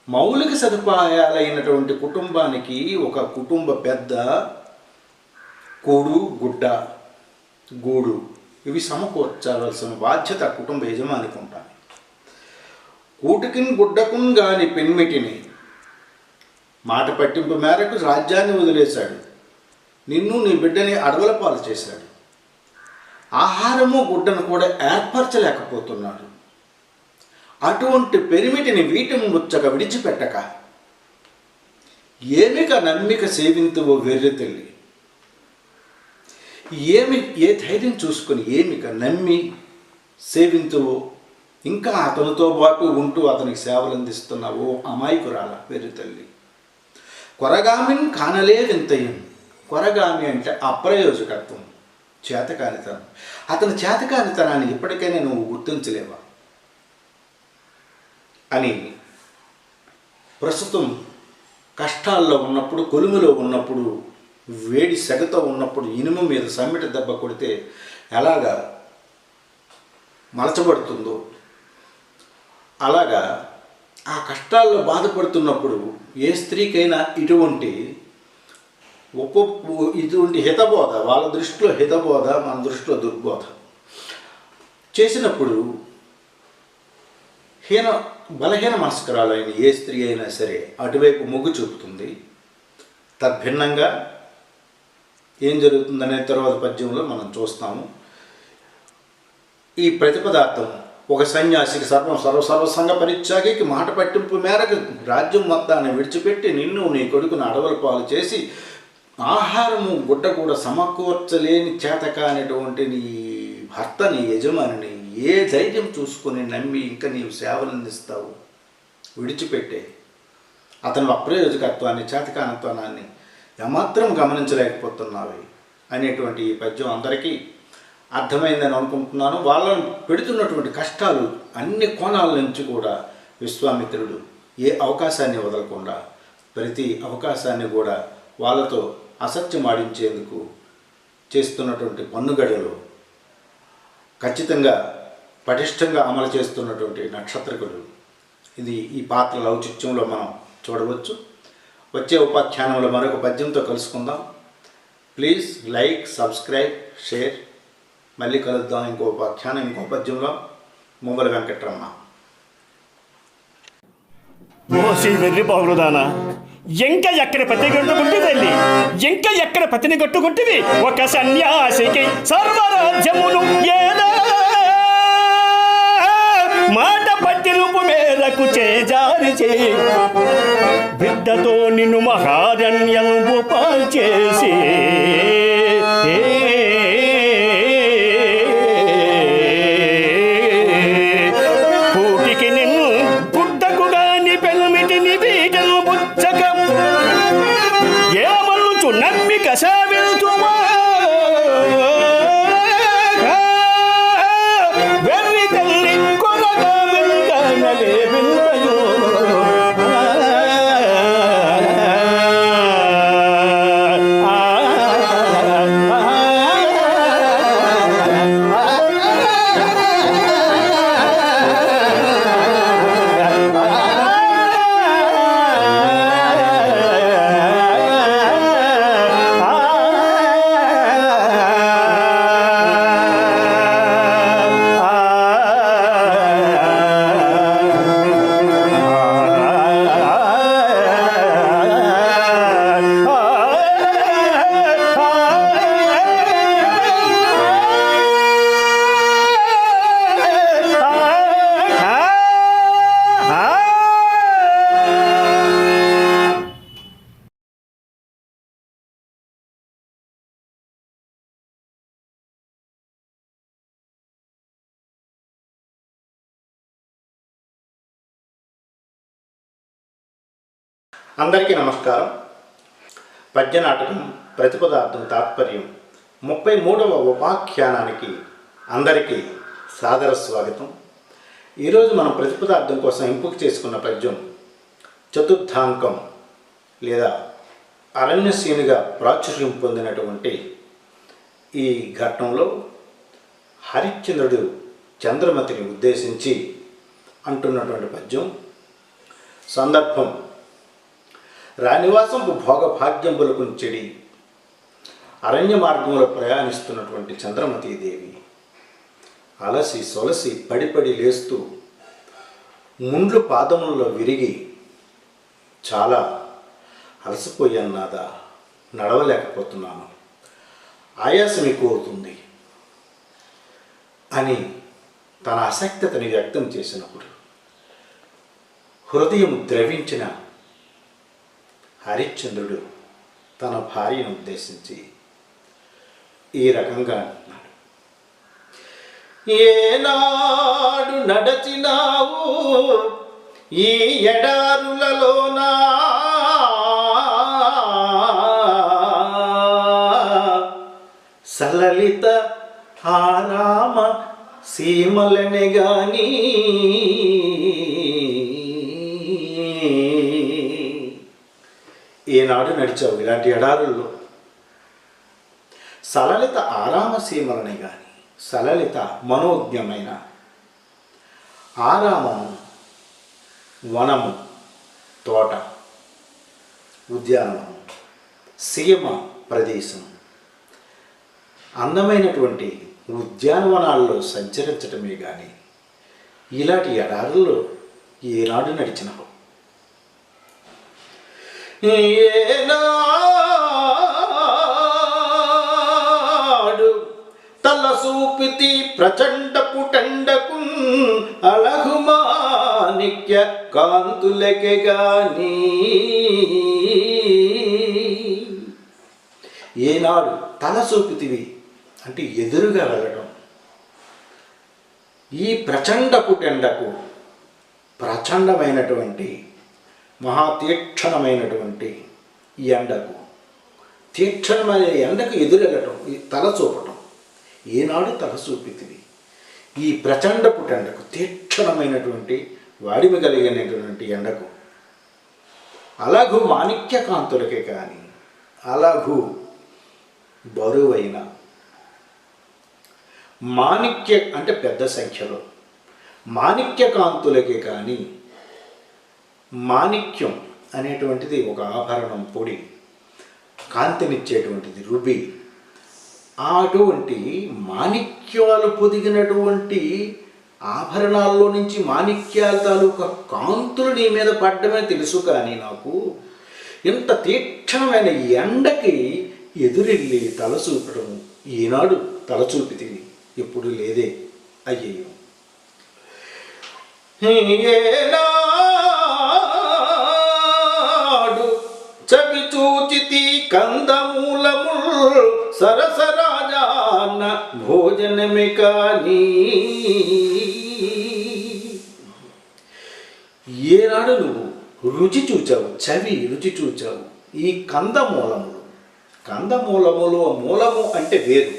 మౌలిక సదుపాయాలైనటువంటి కుటుంబానికి ఒక కుటుంబ పెద్ద కూడు, గుడ్డ, గూడు ఇవి సమకూర్చవలసిన బాధ్యత కుటుంబ యజమానికి ఉంటుంది. కూటికిన్ గుడ్డకున్ గాని పెన్మిటిని మాట పట్టింపు మేరకు రాజ్యాన్ని వదిలేశాడు. నిన్ను నీ బిడ్డని అడవుల పాలు చేశాడు. ఆహారము గుడ్డను కూడా ఏర్పరచలేకపోతున్నాడు. అటువంటి పెరిమిటిని వీటిని ముచ్చక విడిచిపెట్టక ఏమిక నమ్మిక సేవింతువో వెర్రి తల్లి. ఏ ధైర్యం చూసుకొని ఏమిక నమ్మి సేవింతువో, ఇంకా అతనితో పాటు ఉంటూ అతనికి సేవలు అందిస్తున్నావో అమాయకురాల వెర్రి తల్లి. కొరగామిని కానలేదెంతయం. కొరగామి అంటే అప్రయోజకత్వం, చేతకానితనం. అతని చేతకానితనాన్ని ఇప్పటికైనా నువ్వు గుర్తించలేవా అని ప్రస్తుతం కష్టాల్లో ఉన్నప్పుడు, కొలుములో ఉన్నప్పుడు, వేడి సెగతో ఉన్నప్పుడు ఇనుము మీద సమ్మిట దెబ్బ కొడితే ఎలాగా మలచబడుతుందో అలాగా ఆ కష్టాల్లో బాధపడుతున్నప్పుడు ఏ స్త్రీకైనా ఇటువంటి హితబోధ, వాళ్ళ దృష్టిలో హితబోధ, మన దృష్టిలో దుర్బోధ చేసినప్పుడు బలహీన మనస్కరాలైన ఏ స్త్రీ అయినా సరే అటువైపు మొగ్గు చూపుతుంది. తద్భిన్నంగా ఏం జరుగుతుందనే తర్వాత పద్యంలో మనం చూస్తాము. ఈ ప్రతిపదార్థం ఒక సన్యాసికి సర్వసంగ పరిత్యాగికి మాట పట్టింపు మేరకు రాజ్యం మొత్తాన్ని విడిచిపెట్టి నిన్ను నీ కొడుకును అడవుల పాలు చేసి ఆహారము గుడ్డ కూడా సమకూర్చలేని చేతకానటువంటి నీ భర్త, నీ యజమానిని ఏ ధైర్యం చూసుకొని నమ్మి ఇంకా నీవు సేవలు అందిస్తావు? విడిచిపెట్టే అతని అప్రయోజకత్వాన్ని, చేతకానత్వాన్ని ఏమాత్రం గమనించలేకపోతున్నావి అనేటువంటి ఈ పద్యం అందరికీ అర్థమైందని అనుకుంటున్నాను. వాళ్ళని పెడుతున్నటువంటి కష్టాలు అన్ని కోణాల నుంచి కూడా విశ్వామిత్రుడు ఏ అవకాశాన్ని వదలకుండా ప్రతి అవకాశాన్ని కూడా వాళ్ళతో అసత్యం ఆడించేందుకు చేస్తున్నటువంటి పన్నుగడలు ఖచ్చితంగా పటిష్టంగా అమలు చేస్తున్నటువంటి నక్షత్రకుడు. ఇది ఈ పాత్రల ఔచిత్యంలో మనం చూడవచ్చు. వచ్చే ఉపాఖ్యానంలో మరొక పద్యంతో కలుసుకుందాం. Please like, subscribe, share. మళ్ళీ కలుద్దాం ఇంకో ఉపాఖ్యానం, ఇంకో పద్యంలో. ముమ్మల వెంకట్రమణ. ఓసి వెర్రి బాగుదానా, ఇంకా ఎక్కడ పత్తి కట్టుకుంటే తల్లి, ఇంకా ఎక్కడ పత్తిని కట్టుకుంటేవి? ఒక సన్యాసికి సర్వరాజ్యమును ఏదా మాట పట్టిలుపు మేరకు చేజారి చేయి, బిడ్డతో నిన్ను మహారణ్యంబు పాల్చేసి కూటికి నిన్ను పుట్టకు గాని పెల్మిటిని బీటను బుచ్చకం ఏమనుచు నమ్మిక సావిల్తుమా వెర్రి తల్లి కొరగా వెంగనలే వింతయో అందరికీ నమస్కారం. పద్యనాటకం ప్రతిపదార్థం తాత్పర్యం 33వ ఉపాఖ్యానానికి అందరికీ సాదర స్వాగతం. ఈరోజు మనం ప్రతిపదార్థం కోసం ఎంపిక చేసుకున్న పద్యం చతుర్థాంకం లేదా అరణ్యశీనిగా ప్రాచుర్యం పొందినటువంటి ఈ ఘట్టంలో హరిశ్చంద్రుడు చంద్రమతిని ఉద్దేశించి అంటున్నటువంటి పద్యం. సందర్భం రానివాసంపు భోగ భాగ్యంబులకు చెడి అరణ్య మార్గంలో ప్రయాణిస్తున్నటువంటి చంద్రమతీదేవి అలసి సొలసి పడిపడి లేస్తూ ముండ్లు పాదముల్లో విరిగి చాలా అలసిపోయాను నాదా, నడవలేకపోతున్నాను, ఆయాసం ఎక్కువ అవుతుంది అని తన అసక్తతని వ్యక్తం చేసినప్పుడు హృదయం ద్రవించిన హరిశ్చంద్రుడు తన భార్యను ఉద్దేశించి ఈ రకంగా అంటున్నాడు. ఏనాడు నడచినావు ఈ ఎడారులలోనా, సలలిత ఆరామ సీమలనే గాని ఏనాడు నడిచావు ఇలాంటి ఎడారుల్లో, సలలిత ఆరామ సీమలని కానీ, సలలిత మనోజ్ఞమైన ఆరామము, వనము, తోట, ఉద్యానవనం, సీమ ప్రదేశం, అందమైనటువంటి ఉద్యానవనాల్లో సంచరించటమే కానీ ఇలాంటి ఎడారుల్లో ఏనాడు నడిచినావు. ఏనాడు తలసూపితి ప్రచండ పుటండకు అళగుమానిక్య కాంతులకే గాని, ఏనాడు తలసూపితివి అంటే ఎదురుగా వెళ్ళడం, ఈ ప్రచండ పుటెండకు ప్రచండమైనటువంటి మహాతీక్షణమైనటువంటి ఈ ఎండకు, తీక్షణమైన ఎండకు ఎదురెళ్ళటం, తల చూపటం, ఏనాడు తల చూపితివి ఈ ప్రచండ పుటెండకు, తీక్షణమైనటువంటి వాడిమి కలిగినటువంటి ఎండకు, అలాగు మాణిక్య కాంతులకే కానీ, అలాగు బరువైన మాణిక్య అంటే పెద్ద సంఖ్యలో మాణిక్య కాంతులకే కానీ, మాణిక్యం అనేటువంటిది ఒక ఆభరణం, పొడి, కాంతినిచ్చేటువంటిది, రుబి. అటువంటి మాణిక్యాలు పొదిగినటువంటి ఆభరణాల్లో నుంచి మాణిక్యాల తాలూకా కాంతులు నీ మీద పడ్డమే తెలుసు, కానీ నాకు ఇంత తీక్షణమైన ఎండకి ఎదురెళ్ళి తలచూపడం ఈనాడు తలచూపితివి, ఎప్పుడు లేదే అయ్యయ్యో. ఏనాడు చవి చూచితి కందమూలము సరసరాజాన్న భోజనమే కానీ, ఏనాడు నువ్వు రుచి చూచావు, చవి రుచి చూచావు ఈ కందమూలములు. కందమూలములు, మూలము అంటే వేరు,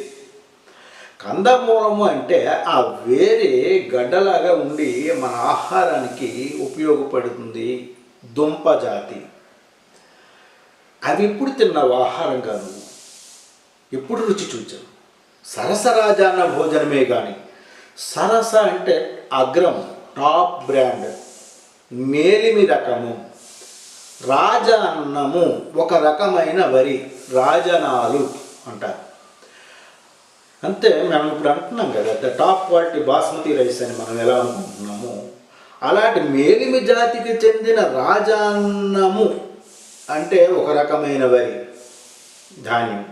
కందమూలము అంటే ఆ వేరే గడ్డలాగా ఉండి మన ఆహారానికి ఉపయోగపడుతుంది, దుంప జాతి. అవి ఎప్పుడు తిన్నావు ఆహారంగా, నువ్వు ఎప్పుడు రుచి చూచావు? సరసరాజాన్న భోజనమే కానీ, సరస అంటే అగ్రం, టాప్ బ్రాండ్, మేలిమి రకము, రాజాన్నము ఒక రకమైన వరి, రాజనాలు అంటారు. అంతే మనం ఇప్పుడు అంటున్నాం కదా, టాప్ క్వాలిటీ బాస్మతి రైస్ అని మనం ఎలా అనుకుంటున్నామో, అలాంటి మేలిమి జాతికి చెందిన రాజాన్నము అంటే ఒక రకమైన వరి ధాన్యం.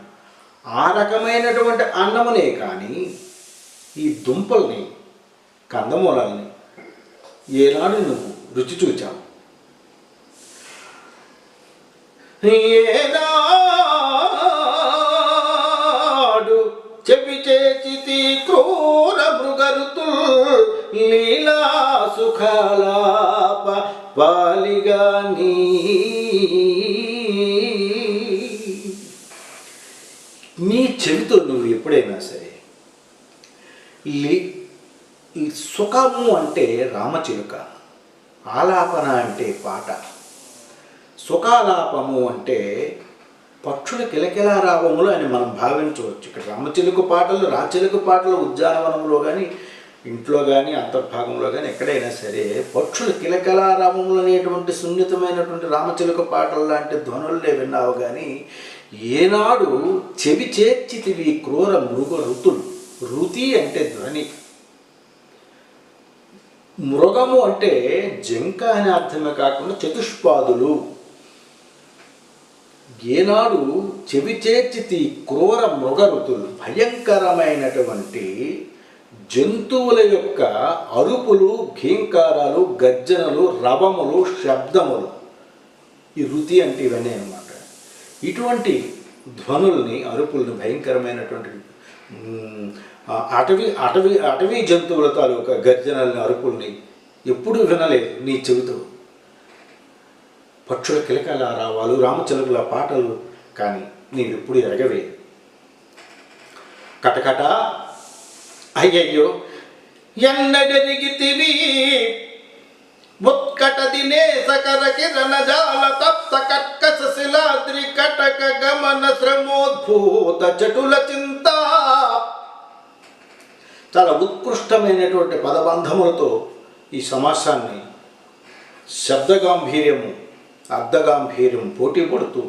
ఆ రకమైనటువంటి అన్నమునే కానీ ఈ దుంపల్ని, కందమూలాల్ని ఏనాడు నువ్వు రుచి చూచావు? ఏనాడు చెవి చేచితి క్రూర మృగరుతు లీలా సుఖాలాప పాలిగాని, నీ చెవితో నువ్వు ఎప్పుడైనా సరే ఈ సుఖము అంటే రామచిలుక, ఆలాపన అంటే పాట, సుఖాలాపము అంటే పక్షుల కిలకిలారావములు అని మనం భావించవచ్చు. ఇక్కడ రామచిలుక పాటలు, రాచిలుక పాటలు ఉద్యానవనంలో కానీ, ఇంట్లో కానీ, అంతర్భాగంలో కానీ ఎక్కడైనా సరే పక్షుల కిలకిలారావములు అనేటువంటి సున్నితమైనటువంటి రామచిలుక పాటలు లాంటి ధ్వనులే విన్నావు. కానీ ఏనాడు చెవి చేర్చితివి క్రూర మృగ ఋతులు. ఋతి అంటే ధ్వని, మృగము అంటే జింక అనే అర్థమే కాకుండా చతుష్పాదులు. ఏనాడు చెవి చేర్చితి క్రూర మృగ ఋతులు, భయంకరమైనటువంటి జంతువుల యొక్క అరుపులు, ఘీంకారాలు, గర్జనలు, రవములు, శబ్దములు. ఈ ఋతి అంటే ఇవన్నీ అన్నమాట. ఇటువంటి ధ్వనుల్ని, అరుపుల్ని, భయంకరమైనటువంటి అటవీ జంతువుల తాలూకా గర్జనల్ని, అరుపుల్ని ఎప్పుడూ వినలేదు నీ చెవితో. పక్షుల కిలకల రావాలు, రామచిలుకల పాటలు కానీ నీవెప్పుడు ఎరగవే. కటకట అయ్యయ్యో ఎన్నడెరిగితివి ఉత్కట దినే సకర కిరణ జాల తప్త కర్కశ శిలాద్రి కటక గమన శ్రమోద్భూత చటుల చింత. చాలా ఉత్కృష్టమైనటువంటి పదబంధములతో ఈ సమాసాన్ని శబ్దగాంభీర్యము, అర్ధగాంభీర్యం పోటీ పడుతూ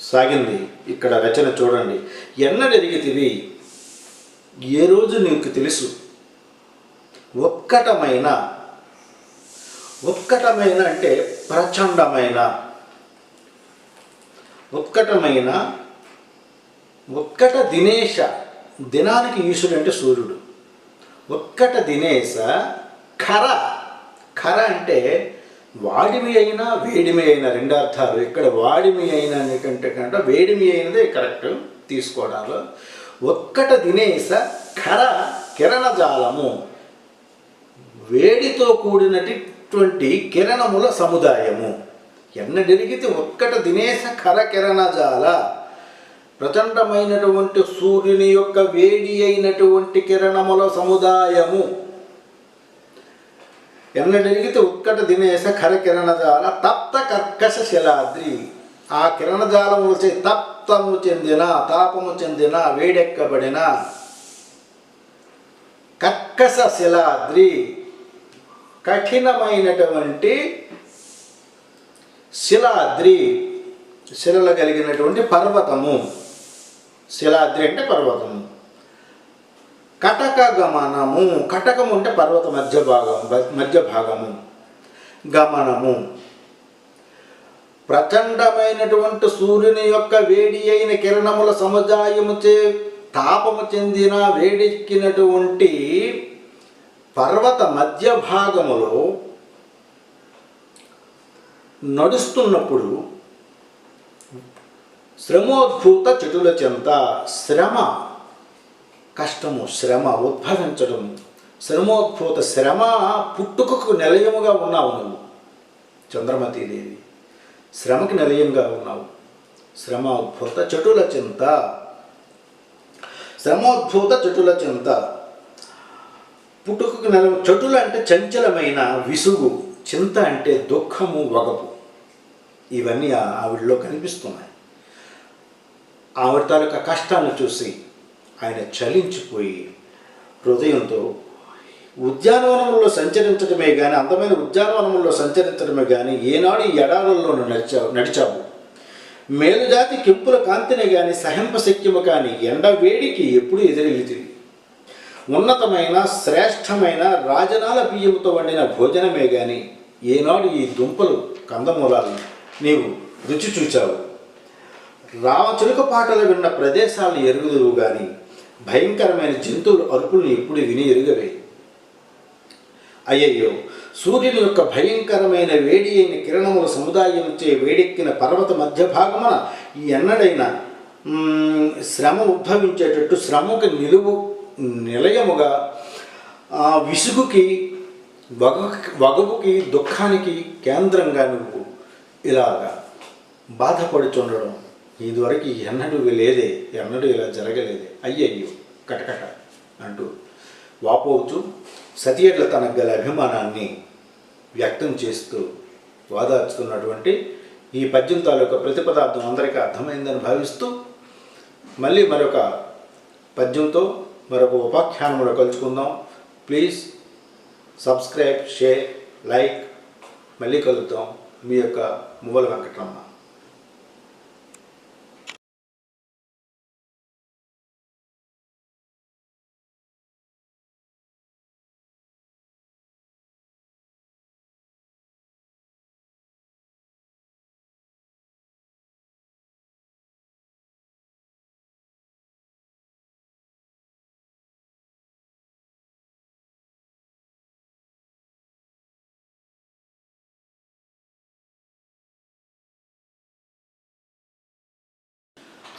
సాగింది. ఇక్కడ రచన చూడండి. ఎన్నడెరిగితివి, ఏ రోజు నీకు తెలుసు. ఉత్కటమైన, ఉత్కటమైన అంటే ప్రచండమైన, ఉత్కటమైన, ఉత్కట దినేశ, దినానికి ఈశ్వరుడు అంటే సూర్యుడు. ఉత్కట దినేశ ఖర, ఖర అంటే వాడిమి అయినా వేడిమి అయినా, రెండు అర్థాలు. ఇక్కడ వాడిమి అయినా కంటే వేడిమి అయినదే కరెక్ట్ తీసుకోవడంలో. ఉత్కట దినేశ ఖర కిరణజాలము, వేడితో కూడినటువంటి కిరణముల సముదాయము. ఎన్నడెరిగితే ఉత్కట దినేశ ఖర కిరణజాల, ప్రచండమైనటువంటి సూర్యుని యొక్క వేడి అయినటువంటి కిరణముల సముదాయము. ఎన్నడెరిగితే ఉత్కట దినేశ ఖర కిరణజాల తప్త కర్కశ శిలాద్రి, ఆ కిరణజాలములచే తప్తము చెందిన, తాపము చెందిన, వేడెక్కబడిన కర్కశ శిలాద్రి, కఠినమైనటువంటి శిలాద్రి, శిలలు కలిగినటువంటి పర్వతము. శిలాద్రి అంటే పర్వతము. కటక గమనము, కటకము అంటే పర్వత మధ్య భాగము. గమనము, ప్రచండమైనటువంటి సూర్యుని యొక్క వేడి అయిన కిరణముల సముదాయముచే తాపము చెందిన, వేడెక్కినటువంటి పర్వత మధ్య భాగములో నడుస్తున్నప్పుడు శ్రమోద్భూత చటుల చెంత, శ్రమ, కష్టము, శ్రమ ఉద్భవించడం, శ్రమోద్భూత, శ్రమ పుట్టుకకు నిలయముగా ఉన్నావు నువ్వు చంద్రమతీదేవి, శ్రమకి నిలయంగా ఉన్నావు. శ్రమోద్భూత చటుల చింత, శ్రమోద్భూత చటుల చింత, పుట్టుకకు నిలయం. చటుల అంటే చంచలమైన, విసుగు. చింత అంటే దుఃఖము, వగపు. ఇవన్నీ ఆవిడలో కనిపిస్తున్నాయి. ఆవిడ తాలూకా కష్టాన్ని చూసి ఆయన చలించిపోయి హృదయంతో ఉద్యానవనంలో సంచరించడమే కానీ, అందమైన ఉద్యానవనంలో సంచరించడమే కానీ, ఏనాడు ఈ ఎడారుల్లోనూ నడిచావు. మేలుజాతి కెంపుల కాంతిని కానీ, సహింపశక్యము కానీ, ఎండ వేడికి ఎప్పుడు ఎదురెళ్తుంది. ఉన్నతమైన, శ్రేష్టమైన రాజనాల బియ్యంతో వండిన భోజనమే కానీ, ఏనాడు ఈ దుంపలు, కందమూలాలు నీవు రుచి చూచావు. రామచిలుక పాటలు విన్న ప్రదేశాలను ఎరుగుదువు కానీ, భయంకరమైన జంతువుల అరుపుల్ని ఎప్పుడు విని ఎరుగవే. అయ్యయ్యో, సూర్యుని యొక్క భయంకరమైన వేడి అయిన కిరణముల సముదాయంచే వేడెక్కిన పర్వత మధ్య భాగమున ఎన్నడైనా శ్రమ ఉద్భవించేటట్టు, శ్రమకు నిలయముగా, విసుగుకి, వగపుకి, దుఃఖానికి కేంద్రంగా నువ్వు ఇలాగా బాధపడుచుండడం ఇదివరకు ఎన్నడూ లేదే, ఎన్నడూ ఇలా జరగలేదే. అయ్యయ్యో కటకట అంటూ వాపోవచ్చు సతియట్ల తనకు గల అభిమానాన్ని వ్యక్తం చేస్తూ వాదార్చుతున్నటువంటి ఈ పద్యం తాలూకా ప్రతిపదార్థం అందరికీ అర్థమైందని భావిస్తూ మళ్ళీ మరొక పద్యంతో మరొక ఉపాఖ్యానంలో కలుసుకుందాం. Please subscribe, share, like. మళ్ళీ కలుద్దాం. మీ యొక్క మువ్వల వెంకటరమణ.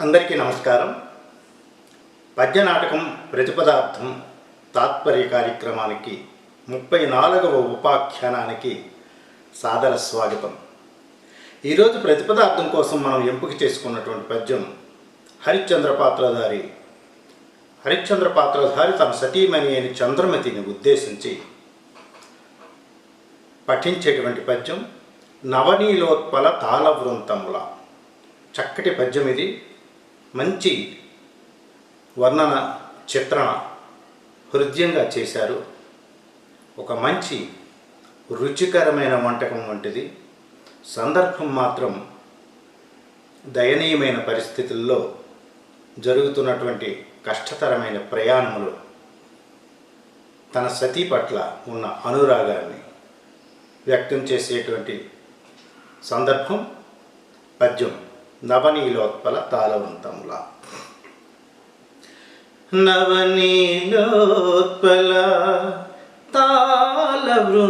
అందరికీ నమస్కారం. పద్యనాటకం ప్రతిపదార్థం తాత్పర్య కార్యక్రమానికి 34వ ఉపాఖ్యానానికి సాదర స్వాగతం. ఈరోజు ప్రతిపదార్థం కోసం మనం ఎంపిక చేసుకున్నటువంటి పద్యం హరిశ్చంద్ర పాత్రధారి తన సతీమణి అయిన చంద్రమతిని ఉద్దేశించి పఠించేటువంటి పద్యం నవనీలోత్పల తాళవృంతముల. చక్కటి పద్యం ఇది. మంచి వర్ణన చిత్రణ హృదయంగా చేశారు. ఒక మంచి రుచికరమైన వంటకం వంటిది. సందర్భం మాత్రం దయనీయమైన పరిస్థితుల్లో జరుగుతున్నటువంటి కష్టతరమైన ప్రయాణములు తన సతీ పట్ల ఉన్న అనురాగాన్ని వ్యక్తం చేసేటువంటి సందర్భం పద్యం నవనీలోత్పల తాళవృంతముల. నవనీలోత్పల తాళవృంతముల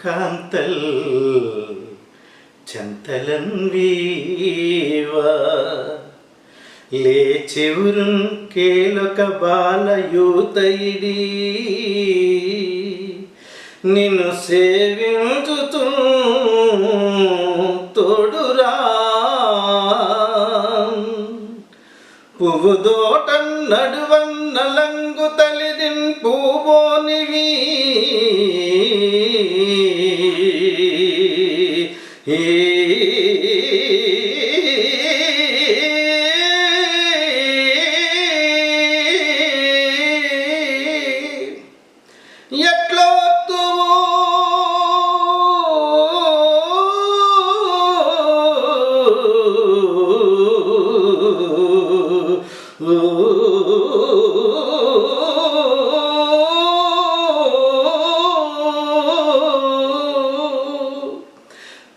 కాంతల్ చెంతలన్ వీవా లేచెవురున్ కేలొక బాలయూతయిడి నిన్ను సేవించుతూ తోడురా పువ్వుదోటన్ నడువన్నలంగు తలిదిన్ పూబోనివి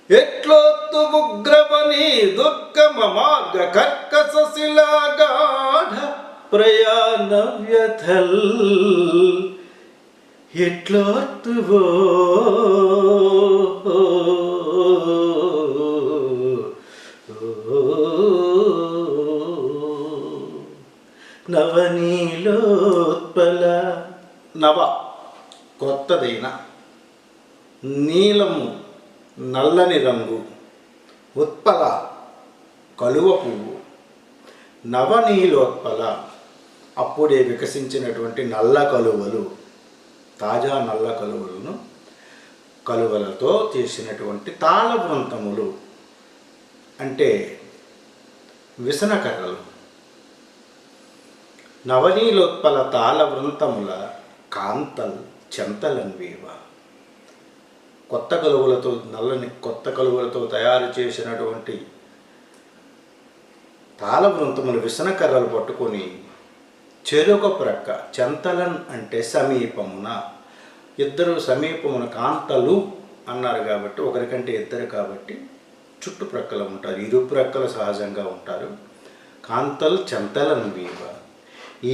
ఎట్లొత్తు ఉగ్రవని దుర్గమ మార్గ కర్కస శిలాగాఢ ప్రయాణ వ్యథల్ ఎట్లొత్తువో నవనీలోత్పల. నవ కొత్తదైన, నీలము నల్లని రంగు, ఉత్పల కలువ పువ్వు. నవనీలోత్పల అప్పుడే వికసించినటువంటి నల్ల కలువలు, తాజా నల్ల కలువలతో చేసినటువంటి తాళవృంతములు అంటే విసనకర్రలు. నవనీలోత్పల తాళవృంతముల కాంతల్ చెంతలన్వీవ. కొత్త కలువలతో తయారు చేసినటువంటి తాళవృంతములు విసనకర్రలు పట్టుకొని చెరొక ప్రక్క, చెంతలన్ అంటే సమీపమున, ఇద్దరు సమీపమున, కాంతలు అన్నారు కాబట్టి ఒకరికంటే ఇద్దరు కాబట్టి చుట్టుప్రక్కల ఉంటారు, ఇరుప్రక్కల సహజంగా ఉంటారు. కాంతల్ చెంతలన్ వీవ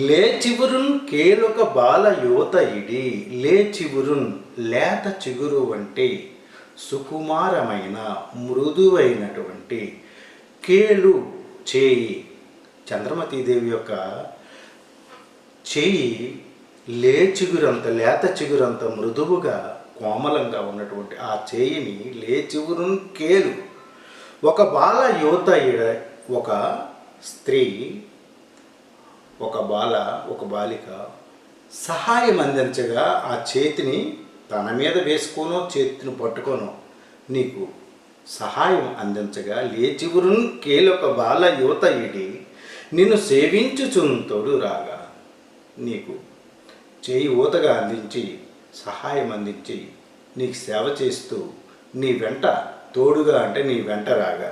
లేచివురున్ కేలొక బాల యువత ఇడి. లేచివురున్ లేత చిగురు వంటి సుకుమారమైన మృదువైనటువంటి, కేలు చేయి, చంద్రమతీదేవి యొక్క చేయి లేచిగురంత, లేత చిగురంత మృదువుగా కోమలంగా ఉన్నటువంటి ఆ చేయిని లేచివురున్ కేలు. ఒక బాల యువత ఇడ, ఒక స్త్రీ, ఒక బాలిక సహాయం అందించగా ఆ చేతిని తన మీద వేసుకోనో చేతిని పట్టుకోనో నీకు సహాయం అందించగా లేచివురున్ కేలొక బాల యువత ఇడి నిన్ను సేవించుచుంతోడు రాగా, నీకు చేయి ఊతగా అందించి, సహాయం అందించి, నీకు సేవ చేస్తూ నీ వెంట తోడుగా అంటే నీ వెంట రాగా.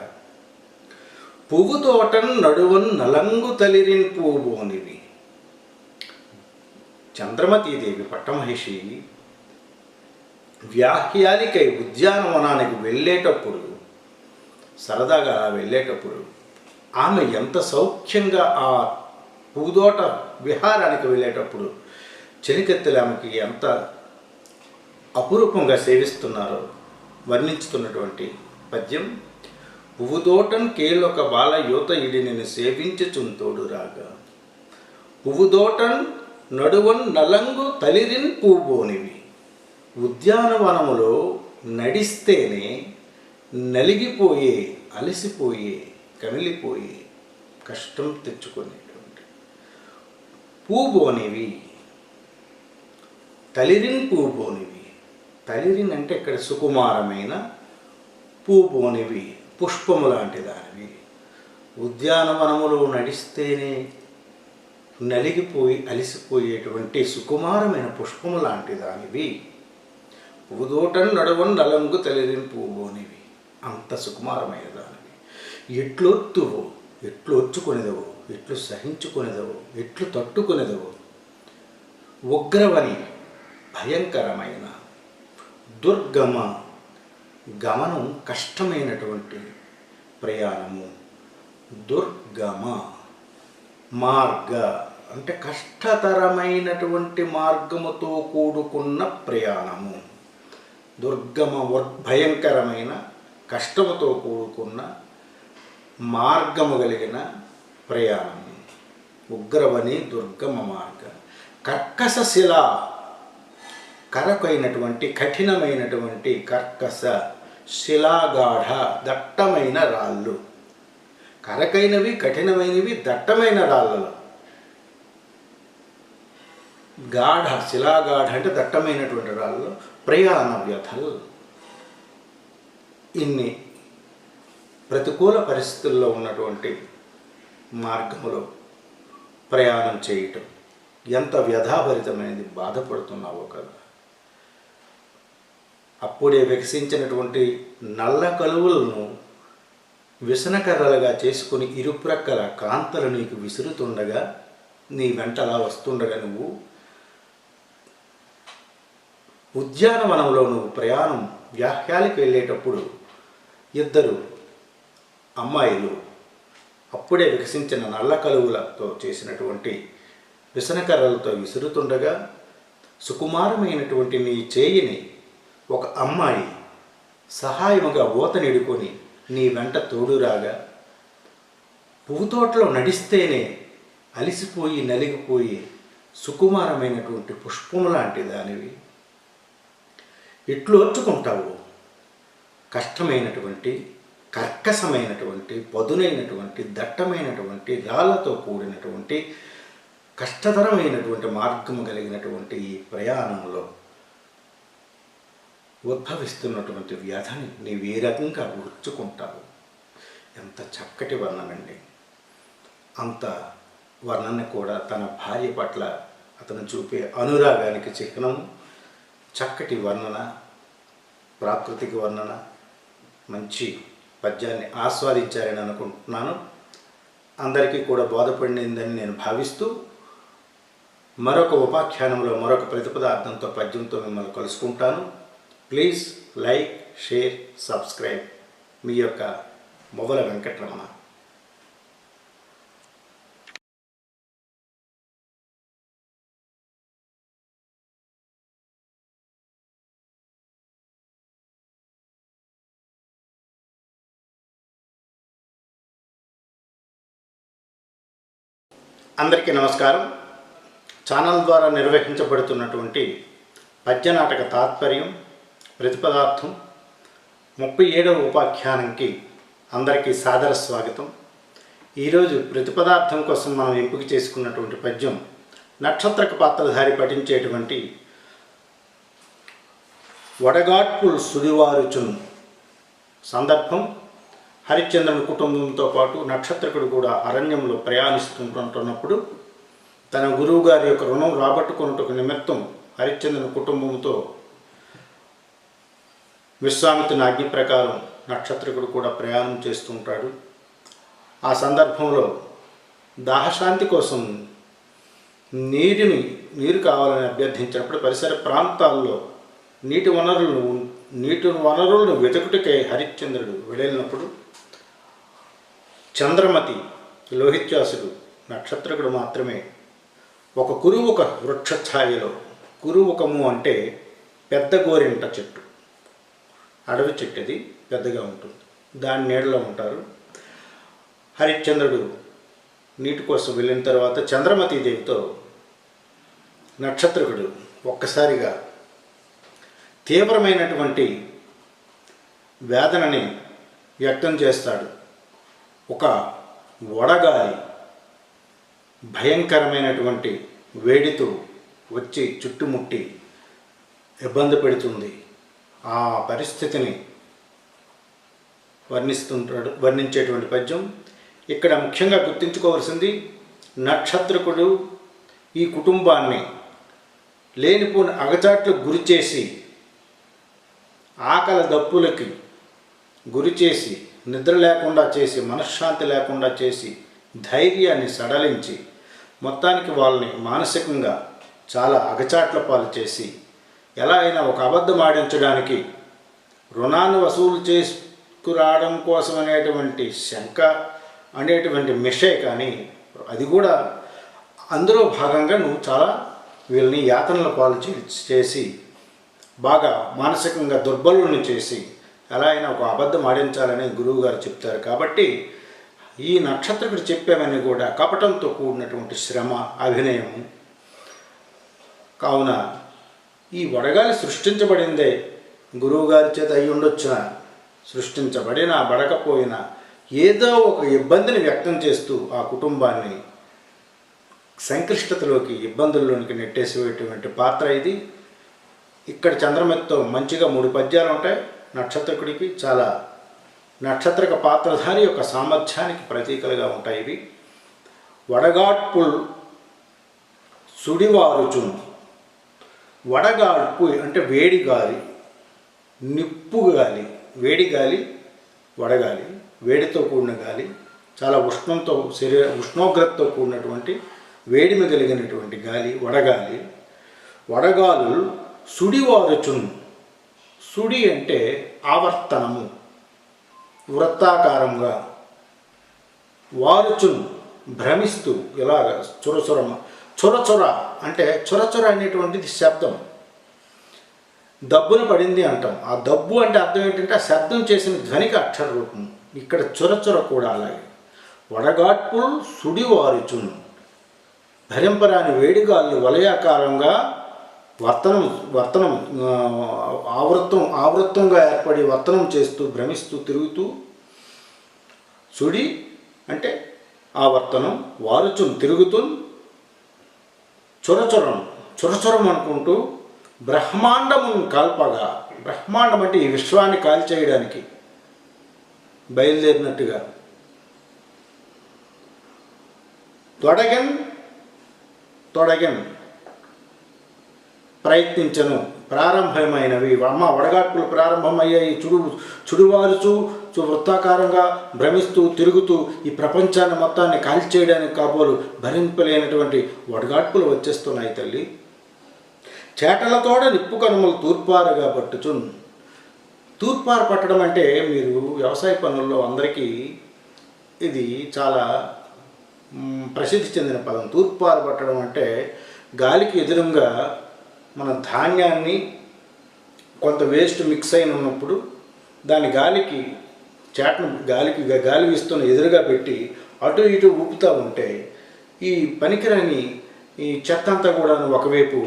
పువ్వు తోటన్ నడువన్ నలంగు తలిరిన్ పూబోనివి. చంద్రమతీదేవి పట్టమహిషి వ్యాహ్యానికై ఉద్యానవనానికి వెళ్ళేటప్పుడు, సరదాగా వెళ్ళేటప్పుడు ఆమె ఎంత సౌఖ్యంగా ఆ పూదోట విహారానికి వెళ్ళేటప్పుడు చెలికత్తెలు ఆమెకి ఎంత అపురూపంగా సేవిస్తున్నారో వర్ణించుతున్నటువంటి పద్యం పువ్వుదోటన్ కేలొక బాల యువత ఇడి నేను సేవించుచుంతోడు రాగా పువ్వుదోటన్ నడువన్ నలంగు తలిరిన్ పూబోనివి. ఉద్యానవనములో నడిస్తేనే నలిగిపోయే, అలసిపోయే, కమిలిపోయే, కష్టం తెచ్చుకునేటువంటి పూబోనివి, తలిరిన్ పూబోనివి. తలిరిన్ అంటే ఇక్కడ సుకుమారమైన, పూబోనివి పుష్పము లాంటి దానివి. ఉద్యానవనములో నడిస్తేనే నలిగిపోయి అలిసిపోయేటువంటి సుకుమారమైన పుష్పము లాంటి దానివి. పువ్వుదోటన్ నడువన్ నలంగు తలిరిన్ పూబోనివి. అంత సుకుమారమైన దానివి. ఎట్లొత్తువో, ఎట్లు వచ్చుకునేదవో, ఎట్లు సహించుకునేదవో, ఎట్లు తట్టుకునేదవో. ఉగ్రవని భయంకరమైన, దుర్గమ గమనం కష్టమైనటువంటి ప్రయాణము. దుర్గమ మార్గ అంటే కష్టతరమైనటువంటి మార్గముతో కూడుకున్న ప్రయాణము. దుర్గమ భయంకరమైన, కష్టముతో కూడుకున్న మార్గము కలిగిన ప్రయాణము. ఉగ్రవని దుర్గమ మార్గ. కర్కశ శిల, కరకైనటువంటి కఠినమైనటువంటి కర్కశ, శిలాగాఢ దట్టమైన రాళ్ళు. కరకైనవి, కఠినమైనవి, దట్టమైన రాళ్ళలో గాఢ, శిలాగాఢ అంటే దట్టమైనటువంటి రాళ్ళలో ప్రయాణ వ్యథలు. ఇన్ని ప్రతికూల పరిస్థితుల్లో ఉన్నటువంటి మార్గములో ప్రయాణం చేయటం ఎంత వ్యధాభరితమైనది. బాధపడుతున్నావో కదా. అప్పుడే వికసించినటువంటి నల్ల కలువలను విసనకర్రలుగా చేసుకుని ఇరుప్రక్కల కాంతలు నీకు విసురుతుండగా, నీ వెంటలా వస్తుండగా నువ్వు ఉద్యానవనంలో నువ్వు ప్రయాణం వ్యాఖ్యాలకు వెళ్ళేటప్పుడు ఇద్దరు అమ్మాయిలు అప్పుడే వికసించిన నల్ల కలువులతో చేసినటువంటి విసనకర్రలతో విసురుతుండగా, సుకుమారమైనటువంటి నీ చేయిని ఒక అమ్మాయి సహాయముగా ఊతనిడుకొని నీ వెంట తోడురాగా, పువ్వుతోటలో నడిస్తేనే అలిసిపోయి నలిగిపోయి సుకుమారమైనటువంటి పుష్పము లాంటి దానివి. ఎట్లు ఓర్చుకుంటావు కష్టమైనటువంటి, కర్కశమైనటువంటి, పదునైనటువంటి, దట్టమైనటువంటి, రాళ్లతో కూడినటువంటి, కష్టతరమైనటువంటి మార్గము కలిగినటువంటి ఈ ప్రయాణంలో ఉద్భవిస్తున్నటువంటి వ్యధని నీవు ఏ రకంగా ఓర్చుకుంటావు. ఎంత చక్కటి వర్ణనండి. అంత వర్ణన కూడా తన భార్య పట్ల అతను చూపే అనురాగానికి చిహ్నం. చక్కటి వర్ణన, ప్రాకృతిక వర్ణన, మంచి పద్యాన్ని ఆస్వాదించారని అనుకుంటున్నాను. అందరికీ కూడా బోధపడిందని నేను భావిస్తూ మరొక ఉపాఖ్యానంలో మరొక ప్రతిపదార్థంతో పద్యంతో మిమ్మల్ని కలుసుకుంటాను. Please like, share, subscribe. మీ యొక్క మొవల వెంకటరమణ. అందరికీ నమస్కారం. ఛానల్ ద్వారా నిర్వహించబడుతున్నటువంటి పద్యనాటక తాత్పర్యం ప్రతిపదార్థం 37వ ఉపాఖ్యానంకి అందరికీ సాదర స్వాగతం. ఈరోజు ప్రతిపదార్థం కోసం మనం ఎంపిక చేసుకున్నటువంటి పద్యం నక్షత్రక పాత్రధారి పఠించేటువంటి వడగాట్పుల్ సుడివారుచున్. సందర్భం హరిశ్చంద్రుని కుటుంబంతో పాటు నక్షత్రకుడు కూడా అరణ్యంలో ప్రయాణిస్తుంటున్నప్పుడు తన గురువు గారి యొక్క రుణం రాబట్టుకున్నట్టుకు నిమిత్తం హరిశ్చంద్రుని కుటుంబంతో విశ్వామిత్రుని ఆజ్ఞ ప్రకారం నక్షత్రకుడు కూడా ప్రయాణం చేస్తుంటాడు. ఆ సందర్భంలో దాహశాంతి కోసం నీరు కావాలని అభ్యర్థించినప్పుడు పరిసర ప్రాంతాల్లో నీటి వనరులను వెతుకుటకై హరిశ్చంద్రుడు వెళ్ళినప్పుడు చంద్రమతి, లోహిత్యాసుడు, నక్షత్రకుడు మాత్రమే ఒక కురువుక వృక్ష ఛాయలో, కురువుకము అంటే పెద్ద గోరింట చెట్టు, అడవి చెట్టు, అది పెద్దగా ఉంటుంది. దాని నీడలో ఉంటారు. హరిశ్చంద్రుడు నీటి కోసం వెళ్ళిన తర్వాత చంద్రమతీదేవితో నక్షత్రకుడు ఒక్కసారిగా తీవ్రమైనటువంటి వేదనని వ్యక్తం చేస్తాడు. ఒక వడగాలి భయంకరమైనటువంటి వేడితో వచ్చి చుట్టుముట్టి ఇబ్బంది పెడుతుంది. ఆ పరిస్థితిని వర్ణించేటువంటి పద్యం. ఇక్కడ ముఖ్యంగా గుర్తుంచుకోవాల్సింది, నక్షత్రకుడు ఈ కుటుంబాన్ని లేనిపోని అగచాట్లకు గురి చేసి, ఆకలి దప్పులకి గురి చేసి, నిద్ర లేకుండా చేసి, మనశ్శాంతి లేకుండా చేసి, ధైర్యాన్ని సడలించి, మొత్తానికి వాళ్ళని మానసికంగా చాలా అగచాట్ల పాలు చేసి, ఎలా అయినా ఒక అబద్ధం ఆడించడానికి, రుణాన్ని వసూలు చేసుకురావడం కోసం అనేటువంటి శంక అనేటువంటి మిషే, కానీ అది కూడా అందులో భాగంగా నువ్వు చాలా వీళ్ళని యాతనల పాలు చేసి, బాగా మానసికంగా దుర్బలుని చేసి, ఎలా అయినా ఒక అబద్ధం ఆడించాలని గురువు గారు చెప్తారు. కాబట్టి ఈ నక్షత్రకుడు చెప్పేవన్నీ కూడా కపటంతో కూడినటువంటి శ్రమ, అభినయము. కావున ఈ వడగాలి సృష్టించబడిందే గురువుగారి చేత అయి ఉండొచ్చిన, సృష్టించబడినా పడకపోయినా ఏదో ఒక ఇబ్బందిని వ్యక్తం చేస్తూ ఆ కుటుంబాన్ని సంక్లిష్టతలోకి, ఇబ్బందుల్లోనికి నెట్టేసేటువంటి పాత్ర ఇది. ఇక్కడ చంద్రమతితో మంచిగా 3 పద్యాలు ఉంటాయి. నక్షత్రకుడికి చాలా నక్షత్రక పాత్రధారి యొక్క సామర్థ్యానికి ప్రతీకలుగా ఉంటాయి ఇవి. వడగాడ్పుల్ సుడివారుచున్. వడగాడ్పు అంటే వేడి గాలి, నిప్పు గాలి, వేడి గాలి, వడగాలి, వేడితో కూడిన గాలి, చాలా ఉష్ణోగ్రతతో కూడినటువంటి వేడిమి కలిగినటువంటి గాలి వడగాలి. వడగాలు సుడివారుచున్. సుడి అంటే ఆవర్తనము, వృత్తాకారంగా, వారుచున్ భ్రమిస్తూ ఇలాగ చొరచొర అంటే చొరచొర అనేటువంటిది శబ్దం. దబ్బున పడింది అంటాం. ఆ దబ్బు అంటే అర్థం ఏంటంటే ఆ శబ్దం చేసిన ధ్వనికి అక్షర రూపం. ఇక్కడ చొరచొర కూడా అలాగే. వడగాడ్పులు సుడివారుచున్. భరింపరాని వేడిగాళ్ళు వలయాకారంగా ఆవృత్తంగా ఏర్పడి వర్తనం చేస్తూ, భ్రమిస్తూ, తిరుగుతూ. సుడి అంటే ఆవర్తనం, వారుచున్ తిరుగుతూ, చొరచొరం అనుకుంటూ బ్రహ్మాండమును కాల్పగా. బ్రహ్మాండం అంటే ఈ విశ్వాన్ని కాల్చేయడానికి బయలుదేరినట్టుగా. తొడగన్ ప్రయత్నించను. ప్రారంభమైనవి వడగాడ్పులు ప్రారంభమయ్యాయి. చుడువారుచు వృత్తాకారంగా భ్రమిస్తూ, తిరుగుతూ ఈ ప్రపంచాన్ని మొత్తాన్ని కాల్చేయడానికి కాబోలు భరింపలేనటువంటి వడగాడ్పులు వచ్చేస్తున్నాయి తల్లి. చేటలతోడ నిప్పు కనుమలు తూర్పారుగా పట్టుచున్. తూర్పారు పట్టడం అంటే మీరు వ్యవసాయ పనుల్లో అందరికీ ఇది చాలా ప్రసిద్ధి చెందిన పదం. తూర్పారు పట్టడం అంటే గాలికి ఎదురుగా మన ధాన్యాన్ని కొంత వేస్ట్ మిక్స్ అయిన ఉన్నప్పుడు దాని గాలి వీస్తున్న ఎదురుగా పెట్టి అటు ఇటు ఊపుతూ ఉంటే ఈ పనికిరాని ఈ చెత్త అంతా కూడా ఒకవైపు,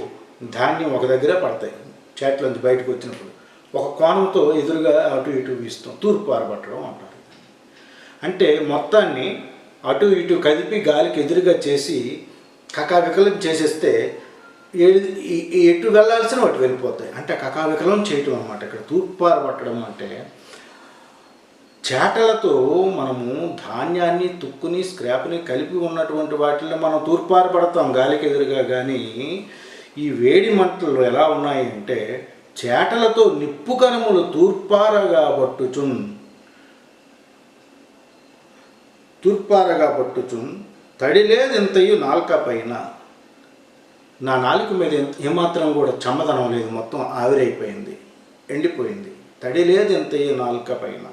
ధాన్యం ఒక దగ్గర పడతాయి. చేట్లోంచి బయటకు వచ్చినప్పుడు ఒక కోణంతో ఎదురుగా అటు ఇటు వీస్తాం. తూర్పారు పట్టడం అంటారు. అంటే మొత్తాన్ని అటు ఇటు కదిపి గాలికి ఎదురుగా చేసి కకావికలం చేసేస్తే ఎటు వెళ్ళాల్సిన అటు వెళ్ళిపోతాయి. అంటే కకావికలం చేయటం అన్నమాట. ఇక్కడ తూర్పారు పట్టడం అంటే చేటలతో మనము ధాన్యాన్ని, తుక్కుని, స్క్రాప్ని కలిపి ఉన్నటువంటి వాటిల్లో మనం తూర్పారు పడతాం గాలికి ఎదురుగా. కానీ ఈ వేడి మంటలు ఎలా ఉన్నాయంటే చేటలతో నిప్పు కనుమలు తూర్పారగా పట్టుచున్. తడిలేదెంతయు నాల్క పైన. నా నాలుక మీద ఏమాత్రం కూడా చమ్మదనం లేదు, మొత్తం ఆవిరైపోయింది, ఎండిపోయింది. తడిలేదెంతయు నాల్క పైన.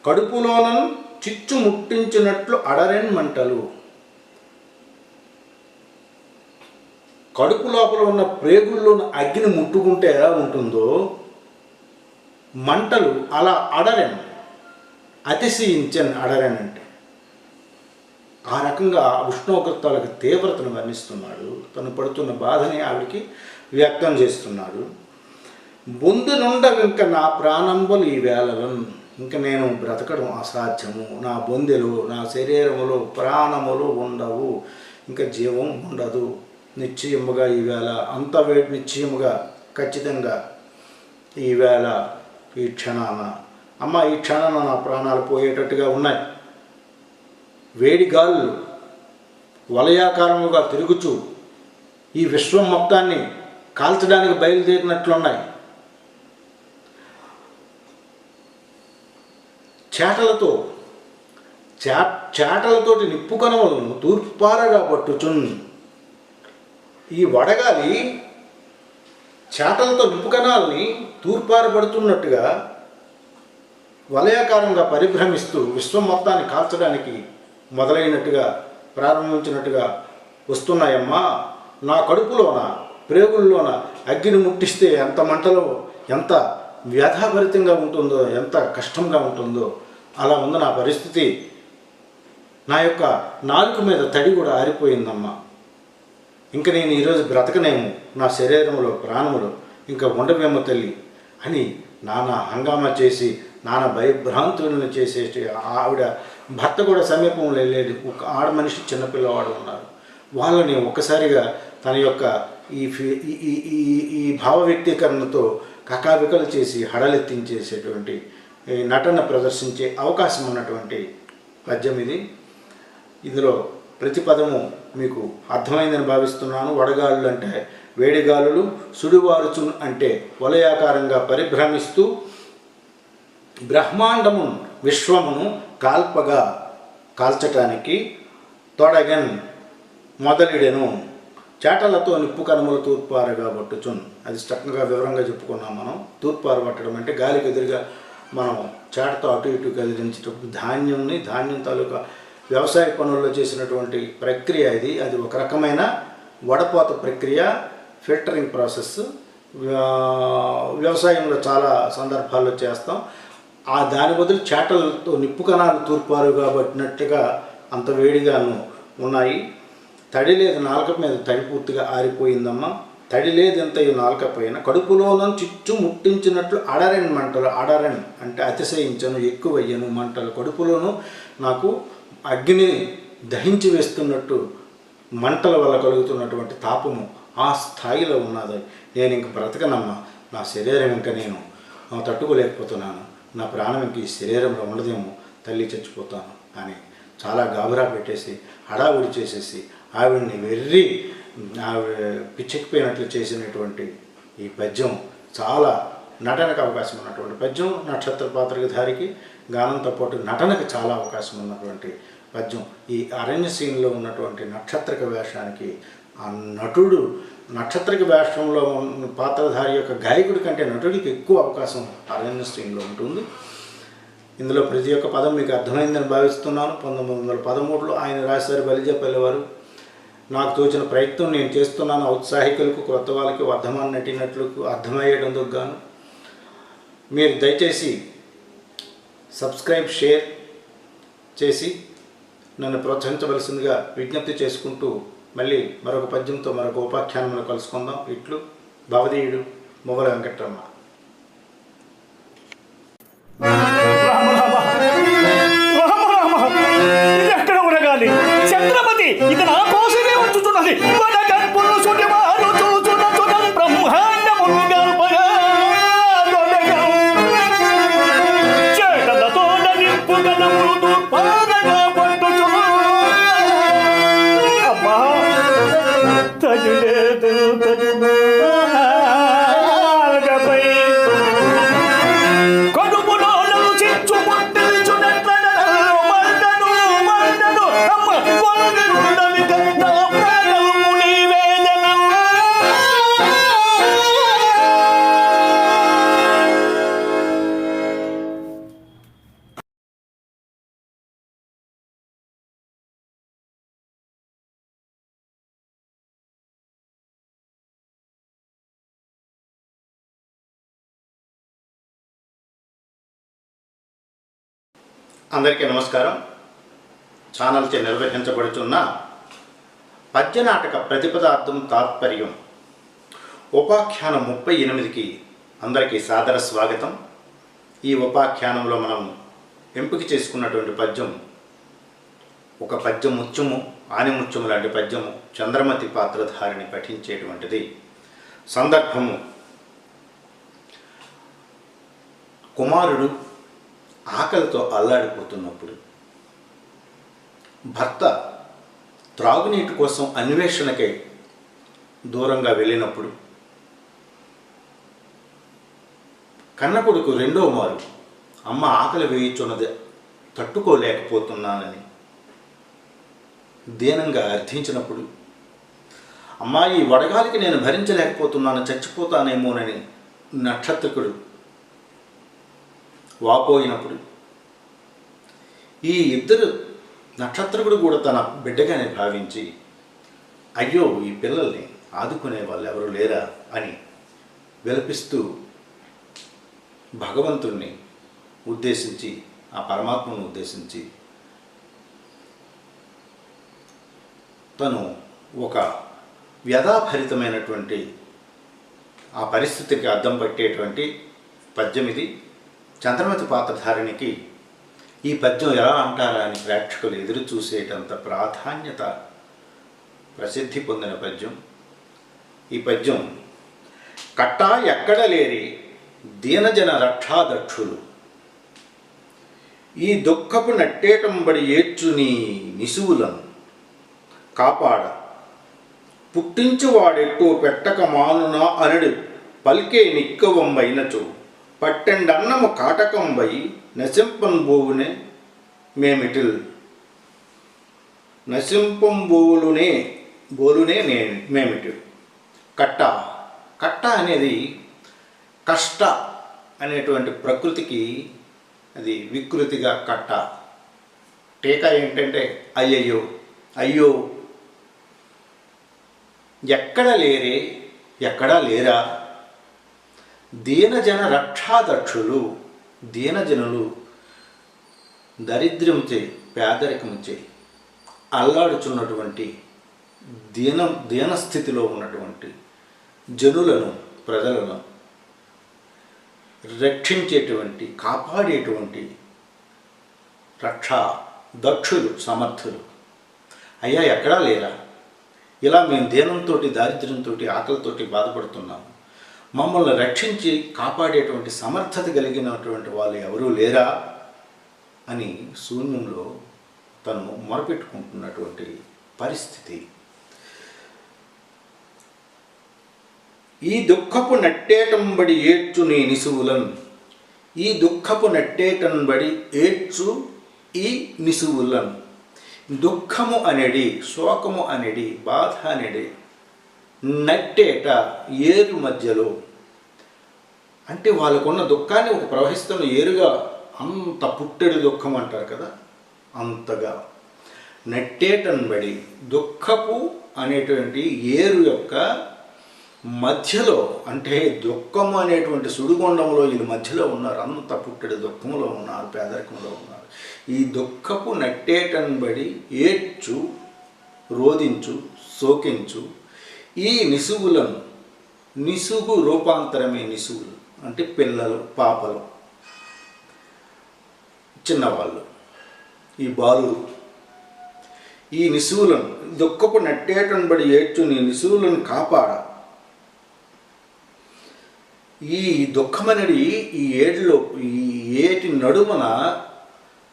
కడుపులోనను చిచ్చు ముట్టించినట్లు అడరెన్ మంటలు. కడుపు లోపల ఉన్న ప్రేగుల్లోని అగ్ని ముట్టుకుంటే ఎలా ఉంటుందో మంటలు అలా అతిశయించన్ అడరనంటే. ఆ రకంగా ఉష్ణోగ్రతలకు తీవ్రతను వర్ణిస్తున్నాడు. తను పడుతున్న బాధని ఆవిడికి వ్యక్తం చేస్తున్నాడు. బొందు నుండవి ఇంక నా ప్రాణంబులు ఈ వేళలో, ఇంక నేను బ్రతకడం అసాధ్యము, నా బొందెలు నా శరీరములో ప్రాణములు ఉండవు, ఇంకా జీవం ఉండదు నిశ్చయముగా ఈవేళ, అంత నిశ్చయముగా ఖచ్చితంగా ఈవేళ ఈ క్షణాన అమ్మ, ఈ క్షణాన నా ప్రాణాలు పోయేటట్టుగా ఉన్నాయి. వేడిగాళ్ళు వలయాకారముగా తిరుగుచూ ఈ విశ్వం మొత్తాన్ని కాల్చడానికి బయలుదేరినట్లున్నాయి. చేటలతోటి నిప్పు కణములను తూర్పారగా పట్టుచున్. ఈ వడగాలి చేటలతో నిప్పు కణాలని తూర్పారబడుతున్నట్టుగా వలయాకారంగా పరిభ్రమిస్తూ విశ్వం మొత్తాన్ని కాల్చడానికి మొదలైనట్టుగా ప్రారంభించినట్టుగా వస్తున్నాయమ్మా. నా కడుపులోన ప్రేగుల్లోన అగ్గిని ముట్టిస్తే ఎంత మంటలో, ఎంత వ్యధాభరితంగా ఉంటుందో, ఎంత కష్టంగా ఉంటుందో అలా ఉంది నా పరిస్థితి. నా యొక్క నాలుక మీద తడి కూడా ఆరిపోయిందమ్మా. ఇంక నేను ఈరోజు బ్రతకనేమో, నా శరీరంలో ప్రాణములు ఇంకా ఉండవేమో తల్లి అని నానా హంగామా చేసి నానా భయభ్రాంతులను చేసేటి ఆవిడ భర్త కూడా సమీపంలో లేడు. ఒక ఆడ మనిషి చిన్నపిల్లవాడు ఉన్నారు. వాళ్ళని ఒక్కసారిగా తన యొక్క ఈ భావ వ్యక్తీకరణతో కకావికలు చేసి హడలెత్తించేసేటువంటి నటన ప్రదర్శించే అవకాశం ఉన్నటువంటి పద్యం ఇది. ఇందులో ప్రతి పదము మీకు అర్థమైందని భావిస్తున్నాను. వడగాళ్ళు అంటే వేడిగాలులు, సుడివారుచు అంటే వలయాకారంగా పరిభ్రమిస్తూ బ్రహ్మాండము విశ్వమును కాల్చటానికి తొడగన్ మొదలిడెను. చేటలతో నిప్పు కణములు తూర్పారగా పట్టుచున్. అది చక్కగా వివరంగా చెప్పుకున్నాం మనం. తూర్పార పట్టడం అంటే గాలికి ఎదురుగా మనం చేటతో అటు ఇటు కదిలించేటప్పుడు ధాన్యం తాలూకా వ్యవసాయ పనుల్లో చేసినటువంటి ప్రక్రియ ఇది. అది ఒక రకమైన వడపోత ప్రక్రియ, ఫిల్టరింగ్ ప్రాసెస్. వ్యవసాయంలో చాలా సందర్భాల్లో చేస్తాం. దాని బదులు చేటలతో నిప్పు కణాలు తూర్పారుగా పట్టినట్టుగా అంత వేడిగాను ఉన్నాయి. తడి లేదు, నాలుక మీద తడి పూర్తిగా ఆరిపోయిందమ్మా. తడి లేదు ఎంత ఈ నాలుక పైన, కడుపులోనూ చిచ్చు ముట్టించినట్లు అడరెన్ మంటలు. అడరెన్ అంటే అతిశయించను, ఎక్కువయ్యను మంటలు. కడుపులోనూ నాకు అగ్ని దహించి వేస్తున్నట్టు మంటల వల్ల కలుగుతున్నటువంటి తాపము ఆ స్థాయిలో ఉన్నది. నేను ఇంక బ్రతకనమ్మా, నా శరీరం ఇంకా నేను తట్టుకోలేకపోతున్నాను, నా ప్రాణం ఇంక ఈ శరీరంలో ఉండదేమో, తల్లి చచ్చిపోతాను అని చాలా గాబరా పెట్టేసి హడావుడి చేసేసి ఆవిడ్ని ఆవిడ పిచ్చెక్కిపోయినట్లు చేసినటువంటి ఈ పద్యం చాలా నటనకు అవకాశం ఉన్నటువంటి పద్యం. నక్షత్ర పాత్రధారికి గానంతో పాటు నటనకు చాలా అవకాశం ఉన్నటువంటి పద్యం. ఈ అరణ్య సీన్లో ఉన్నటువంటి నక్షత్రక వేషానికి ఆ నటుడు నక్షత్రక వేషంలో పాత్రధారి యొక్క గాయకుడి కంటే నటుడికి ఎక్కువ అవకాశం అరణ్య సీన్లో ఉంటుంది. ఇందులో ప్రతి ఒక్క పదం మీకు అర్థమైందని భావిస్తున్నాను. 1913లో ఆయన రాశారు బలిజపల్లి వారు. నాకు తోచిన ప్రయత్నం నేను చేస్తున్నాను. ఔత్సాహికులకు, కొత్త వాళ్ళకి, వర్ధమాన నటినట్లకు అర్థమయ్యేటందుకు గాను మీరు దయచేసి సబ్స్క్రైబ్, షేర్ చేసి నన్ను ప్రోత్సహించవలసిందిగా విజ్ఞప్తి చేసుకుంటూ మళ్ళీ మరొక పద్యంతో మరొక ఉపాఖ్యానంలో కలుసుకుందాం. ఇట్లు భవదీయుడు మొగల వెంకట్రమణ. ఎక్కడ ఉరగాలి ఛత్రపతి, ఇది నా కోసమే వచ్చుతున్నది. అందరికీ నమస్కారం. ఛానల్చే నిర్వహించబడుతున్న పద్యనాటక ప్రతిపదార్థం తాత్పర్యం ఉపాఖ్యానం 38కి అందరికీ సాదర స్వాగతం. ఈ ఉపాఖ్యానంలో మనం ఎంపిక చేసుకున్నటువంటి పద్యం ఒక పద్యం ముత్యము ఆనిముత్యము లాంటి పద్యము చంద్రమతి పాత్రధారిని పఠించేటువంటిది. సందర్భము కుమారుడు ఆకలితో అల్లాడిపోతున్నప్పుడు, భర్త త్రాగునీటి కోసం అన్వేషణకై దూరంగా వెళ్ళినప్పుడు, కన్నకొడుకు రెండో మారు అమ్మ ఆకలి వేయుచున్నది తట్టుకోలేకపోతున్నానని దీనంగా అర్థించినప్పుడు, అమ్మా ఈ వడగాలికి నేను భరించలేకపోతున్నాను, చచ్చిపోతానేమోనని నక్షత్రకుడు వాపోయినప్పుడు, ఈ ఇద్దరు నక్షత్రకుడు కూడా తన బిడ్డగానే భావించి అయ్యో ఈ పిల్లల్ని ఆదుకునే వాళ్ళు ఎవరు లేరా అని విలపిస్తూ భగవంతుణ్ణి ఉద్దేశించి, ఆ పరమాత్మను ఉద్దేశించి తను ఒక వ్యధాభరితమైనటువంటి ఆ పరిస్థితికి అద్దం పట్టేటువంటి పద్యం ఇది. చంద్రమతి పాత్రధారిణికి ఈ పద్యం ఎలా అంటారా అని ప్రేక్షకులు ఎదురు చూసేటంత ప్రాధాన్యత ప్రసిద్ధి పొందిన పద్యం ఈ పద్యం. కట్టా ఎక్కడ లేరి దీనజన రక్షాదక్షులు, ఈ దుఃఖపు నట్టేటంబడి ఏడ్చుని నిసువులను కాపాడ, పుట్టించువాడెట్టు పెట్టక మానునా అనడు పలికే నిక్కవంబైనచో, పట్టెండన్నము కాటకంబై నశింపన్ బోవునే మేమిటిల్, నశింపం బోలునే మేమిటిల్. కట్ట అనేది కష్ట అనేటువంటి ప్రకృతికి అది వికృతిగా కట్ట. టీకా ఏంటంటే అయ్యయ్యో, అయ్యో ఎక్కడా లేరా దీనజన రక్షాదక్షులు, దీనజనులు దరిద్రముచే పేదరికముచే అల్లాడుచున్నటువంటి దీనస్థితిలో ఉన్నటువంటి జనులను, ప్రజలను రక్షించేటువంటి, కాపాడేటువంటి రక్షా దక్షులు, సమర్థులు. అయ్యా ఎక్కడా లేరా, ఇలా మేము దీనంతో, దారిద్ర్యంతో, ఆకలితోటి బాధపడుతున్నాము, మమ్మల్ని రక్షించి కాపాడేటువంటి సమర్థత కలిగినటువంటి వాళ్ళు ఎవరూ లేరా అని శూన్యంలో తను మొరపెట్టుకుంటున్నటువంటి పరిస్థితి. ఈ దుఃఖపు నట్టేటంబడి ఏడ్చు నీ నిసువులన్, ఈ దుఃఖపు నట్టేటంబడి ఏడ్చు ఈ నిసువులన్. దుఃఖము అనేది, శోకము అనేది, బాధ అనేది నట్టేట ఏరు మధ్యలో, అంటే వాళ్ళకున్న దుఃఖాన్ని ఒక ప్రవహిస్తున్న ఏరుగా, అంత పుట్టెడు దుఃఖం అంటారు కదా, అంతగా నట్టేటంబడి దుఃఖపు అనేటువంటి ఏరు యొక్క మధ్యలో, అంటే దుఃఖము అనేటువంటి సుడిగుండంలో వీళ్ళు మధ్యలో ఉన్నారు, అంత పుట్టెడు దుఃఖంలో ఉన్నారు, పేదరికంలో ఉన్నారు. ఈ దుఃఖపు నట్టేటంబడి ఏడ్చు, రోదించు, శోకించు ఈ నిసుగులను. నిసుగు రూపాంతరమే నిసుగులు అంటే పిల్లలు, పాపలు, చిన్నవాళ్ళు, ఈ బాలురు. ఈ నిసువులను, దుఃఖపు నట్టేటంబడి ఏడ్చు నీ నిసువులను కాపాడ. ఈ దుఃఖమనేది ఈ ఏటిలో, ఈ ఏటి నడుమన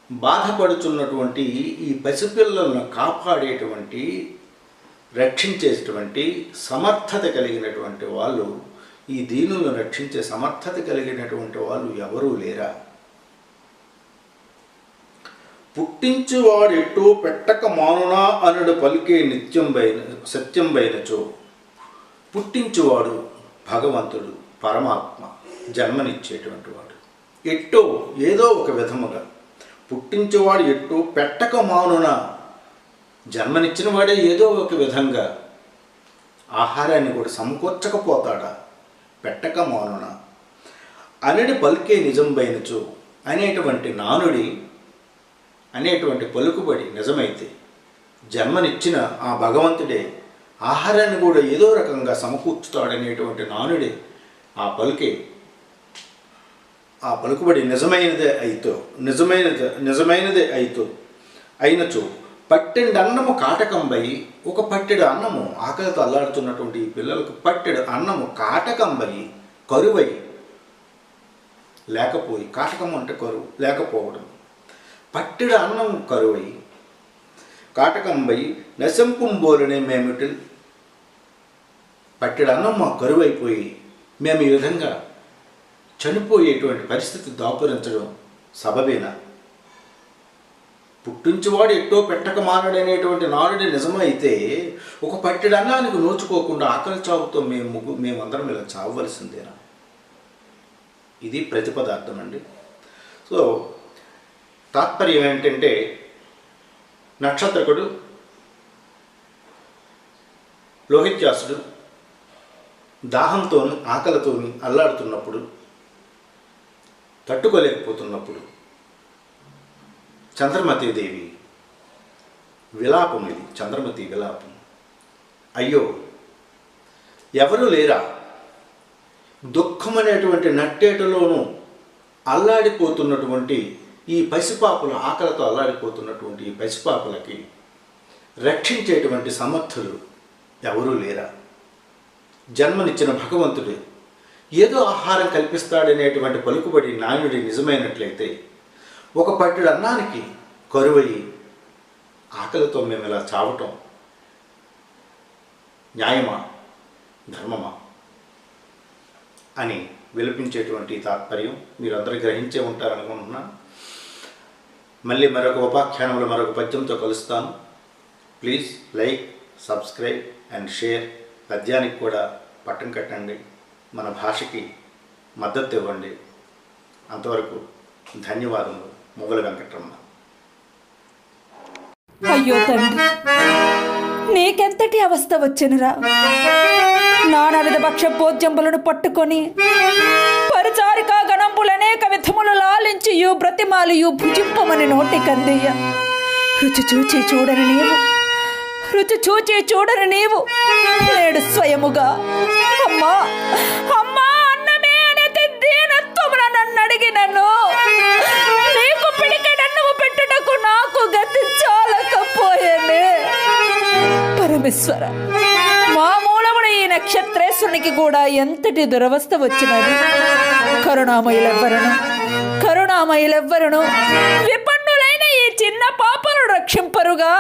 బాధపడుచున్నటువంటి ఈ పసిపిల్లలను కాపాడేటువంటి, రక్షించేటువంటి సమర్థత కలిగినటువంటి వాళ్ళు, ఈ దీనులను రక్షించే సమర్థత కలిగినటువంటి వాళ్ళు ఎవరూ లేరా. పుట్టించువాడు ఎట్టో పెట్టక మానునా అనడు పలికే సత్యంబైనచో. పుట్టించువాడు భగవంతుడు, పరమాత్మ, జన్మనిచ్చేటువంటి వాడు. ఎట్టో ఏదో ఒక విధముగా, పుట్టించేవాడు ఎట్టో పెట్టక మానునా, జన్మనిచ్చిన వాడే ఏదో ఒక విధంగా ఆహారాన్ని కూడా సమకూర్చకపోతాడా, పెట్టక మానునా అనడి పలికే నిజంబైనచో అనేటువంటి నానుడి అనేటువంటి పలుకుబడి నిజమైతే జన్మనిచ్చిన ఆ భగవంతుడే ఆహారాన్ని కూడా ఏదో రకంగా సమకూర్చుతాడనేటువంటి నానుడే ఆ పలుకుబడి నిజమైనదే అయినచో పట్టెడు అన్నము కాటకంబై ఒక పట్టెడు అన్నము ఆకలితో అల్లాడుతున్నటువంటి ఈ పిల్లలకు పట్టెడు అన్నము కాటకంబై కరువై లేకపోయి, కాటకం అంటే కరువు లేకపోవడం, పట్టెడు అన్నం కరువై కాటకంబై నశంపుంబోలనే మేమిటి పట్టెడు అన్నం మా కరువైపోయి మేము ఈ విధంగా చనిపోయేటువంటి పరిస్థితి దాపురించడం సబబేనా? పుట్టించువాడు ఎట్టో పెట్టక మానడనేటువంటి నానుడి నిజమైతే ఒక పట్టెడు అన్నానికి నోచుకోకుండా ఆకలి చావుతో మేమందరం ఇలా చావవలసిందేనా? ఇది ప్రతిపదార్థం అండి. సో తాత్పర్యం ఏంటంటే, నక్షత్రకుడు లోహిత్యాసుడు దాహంతో ఆకలితో అల్లాడుతున్నప్పుడు, తట్టుకోలేకపోతున్నప్పుడు చంద్రమతీదేవి విలాపం, ఇది చంద్రమతి విలాపం. అయ్యో ఎవరూ లేరా? దుఃఖం అనేటువంటి నట్టేటలోనూ అల్లాడిపోతున్నటువంటి ఈ పసిపాపుల, ఆకలితో అల్లాడిపోతున్నటువంటి ఈ పసిపాపులకి రక్షించేటువంటి సమర్థులు ఎవరూ లేరా? జన్మనిచ్చిన భగవంతుడు ఏదో ఆహారం కల్పిస్తాడనేటువంటి పలుకుబడి నానుడి నిజమైనట్లయితే ఒక పట్టెడు అన్నానికి కరువయి ఆకలితో మేము ఇలా చావటం న్యాయమా, ధర్మమా అని విలపించేటువంటి తాత్పర్యం మీరందరూ గ్రహించే ఉంటారనుకుంటున్నాను. మళ్ళీ మరొక ఉపాఖ్యానంలో మరొక పద్యంతో కలుస్తాను. Please like, subscribe and share. పద్యానికి కూడా పట్టం కట్టండి, మన భాషకి మద్దతు ఇవ్వండి. అంతవరకు ధన్యవాదములు. మొగల వెంకటరమణ. అయ్యో తండ్రి, నీకెంతటి అవస్థ వచ్చినరా? నానావిధ భక్ష్య భోజ్యంబులను పట్టుకొని పరిచారికా గణంబులనేక విధములు లాలించియు బ్రతిమాలియు భుజింపమని నోటికందియ్య. రుచి చూచి చూడని నీవు నేడు స్వయముగా అమ్మా అమ్మా అన్నమే అనేది దీనత్వమున నన్ను అడిగినను నీకు పిడికెడన్నువు పెట్టుటకు నాకు గతి చాలకపోయేనే. పరమేశ్వర, మా మూలమున ఈ నక్షత్రేశ్వరునికి కూడా ఎంతటి దురవస్థ వచ్చినది. కరుణామయులెవ్వరును విపన్నులైన ఈ చిన్న పాపను రక్షింపరుగా.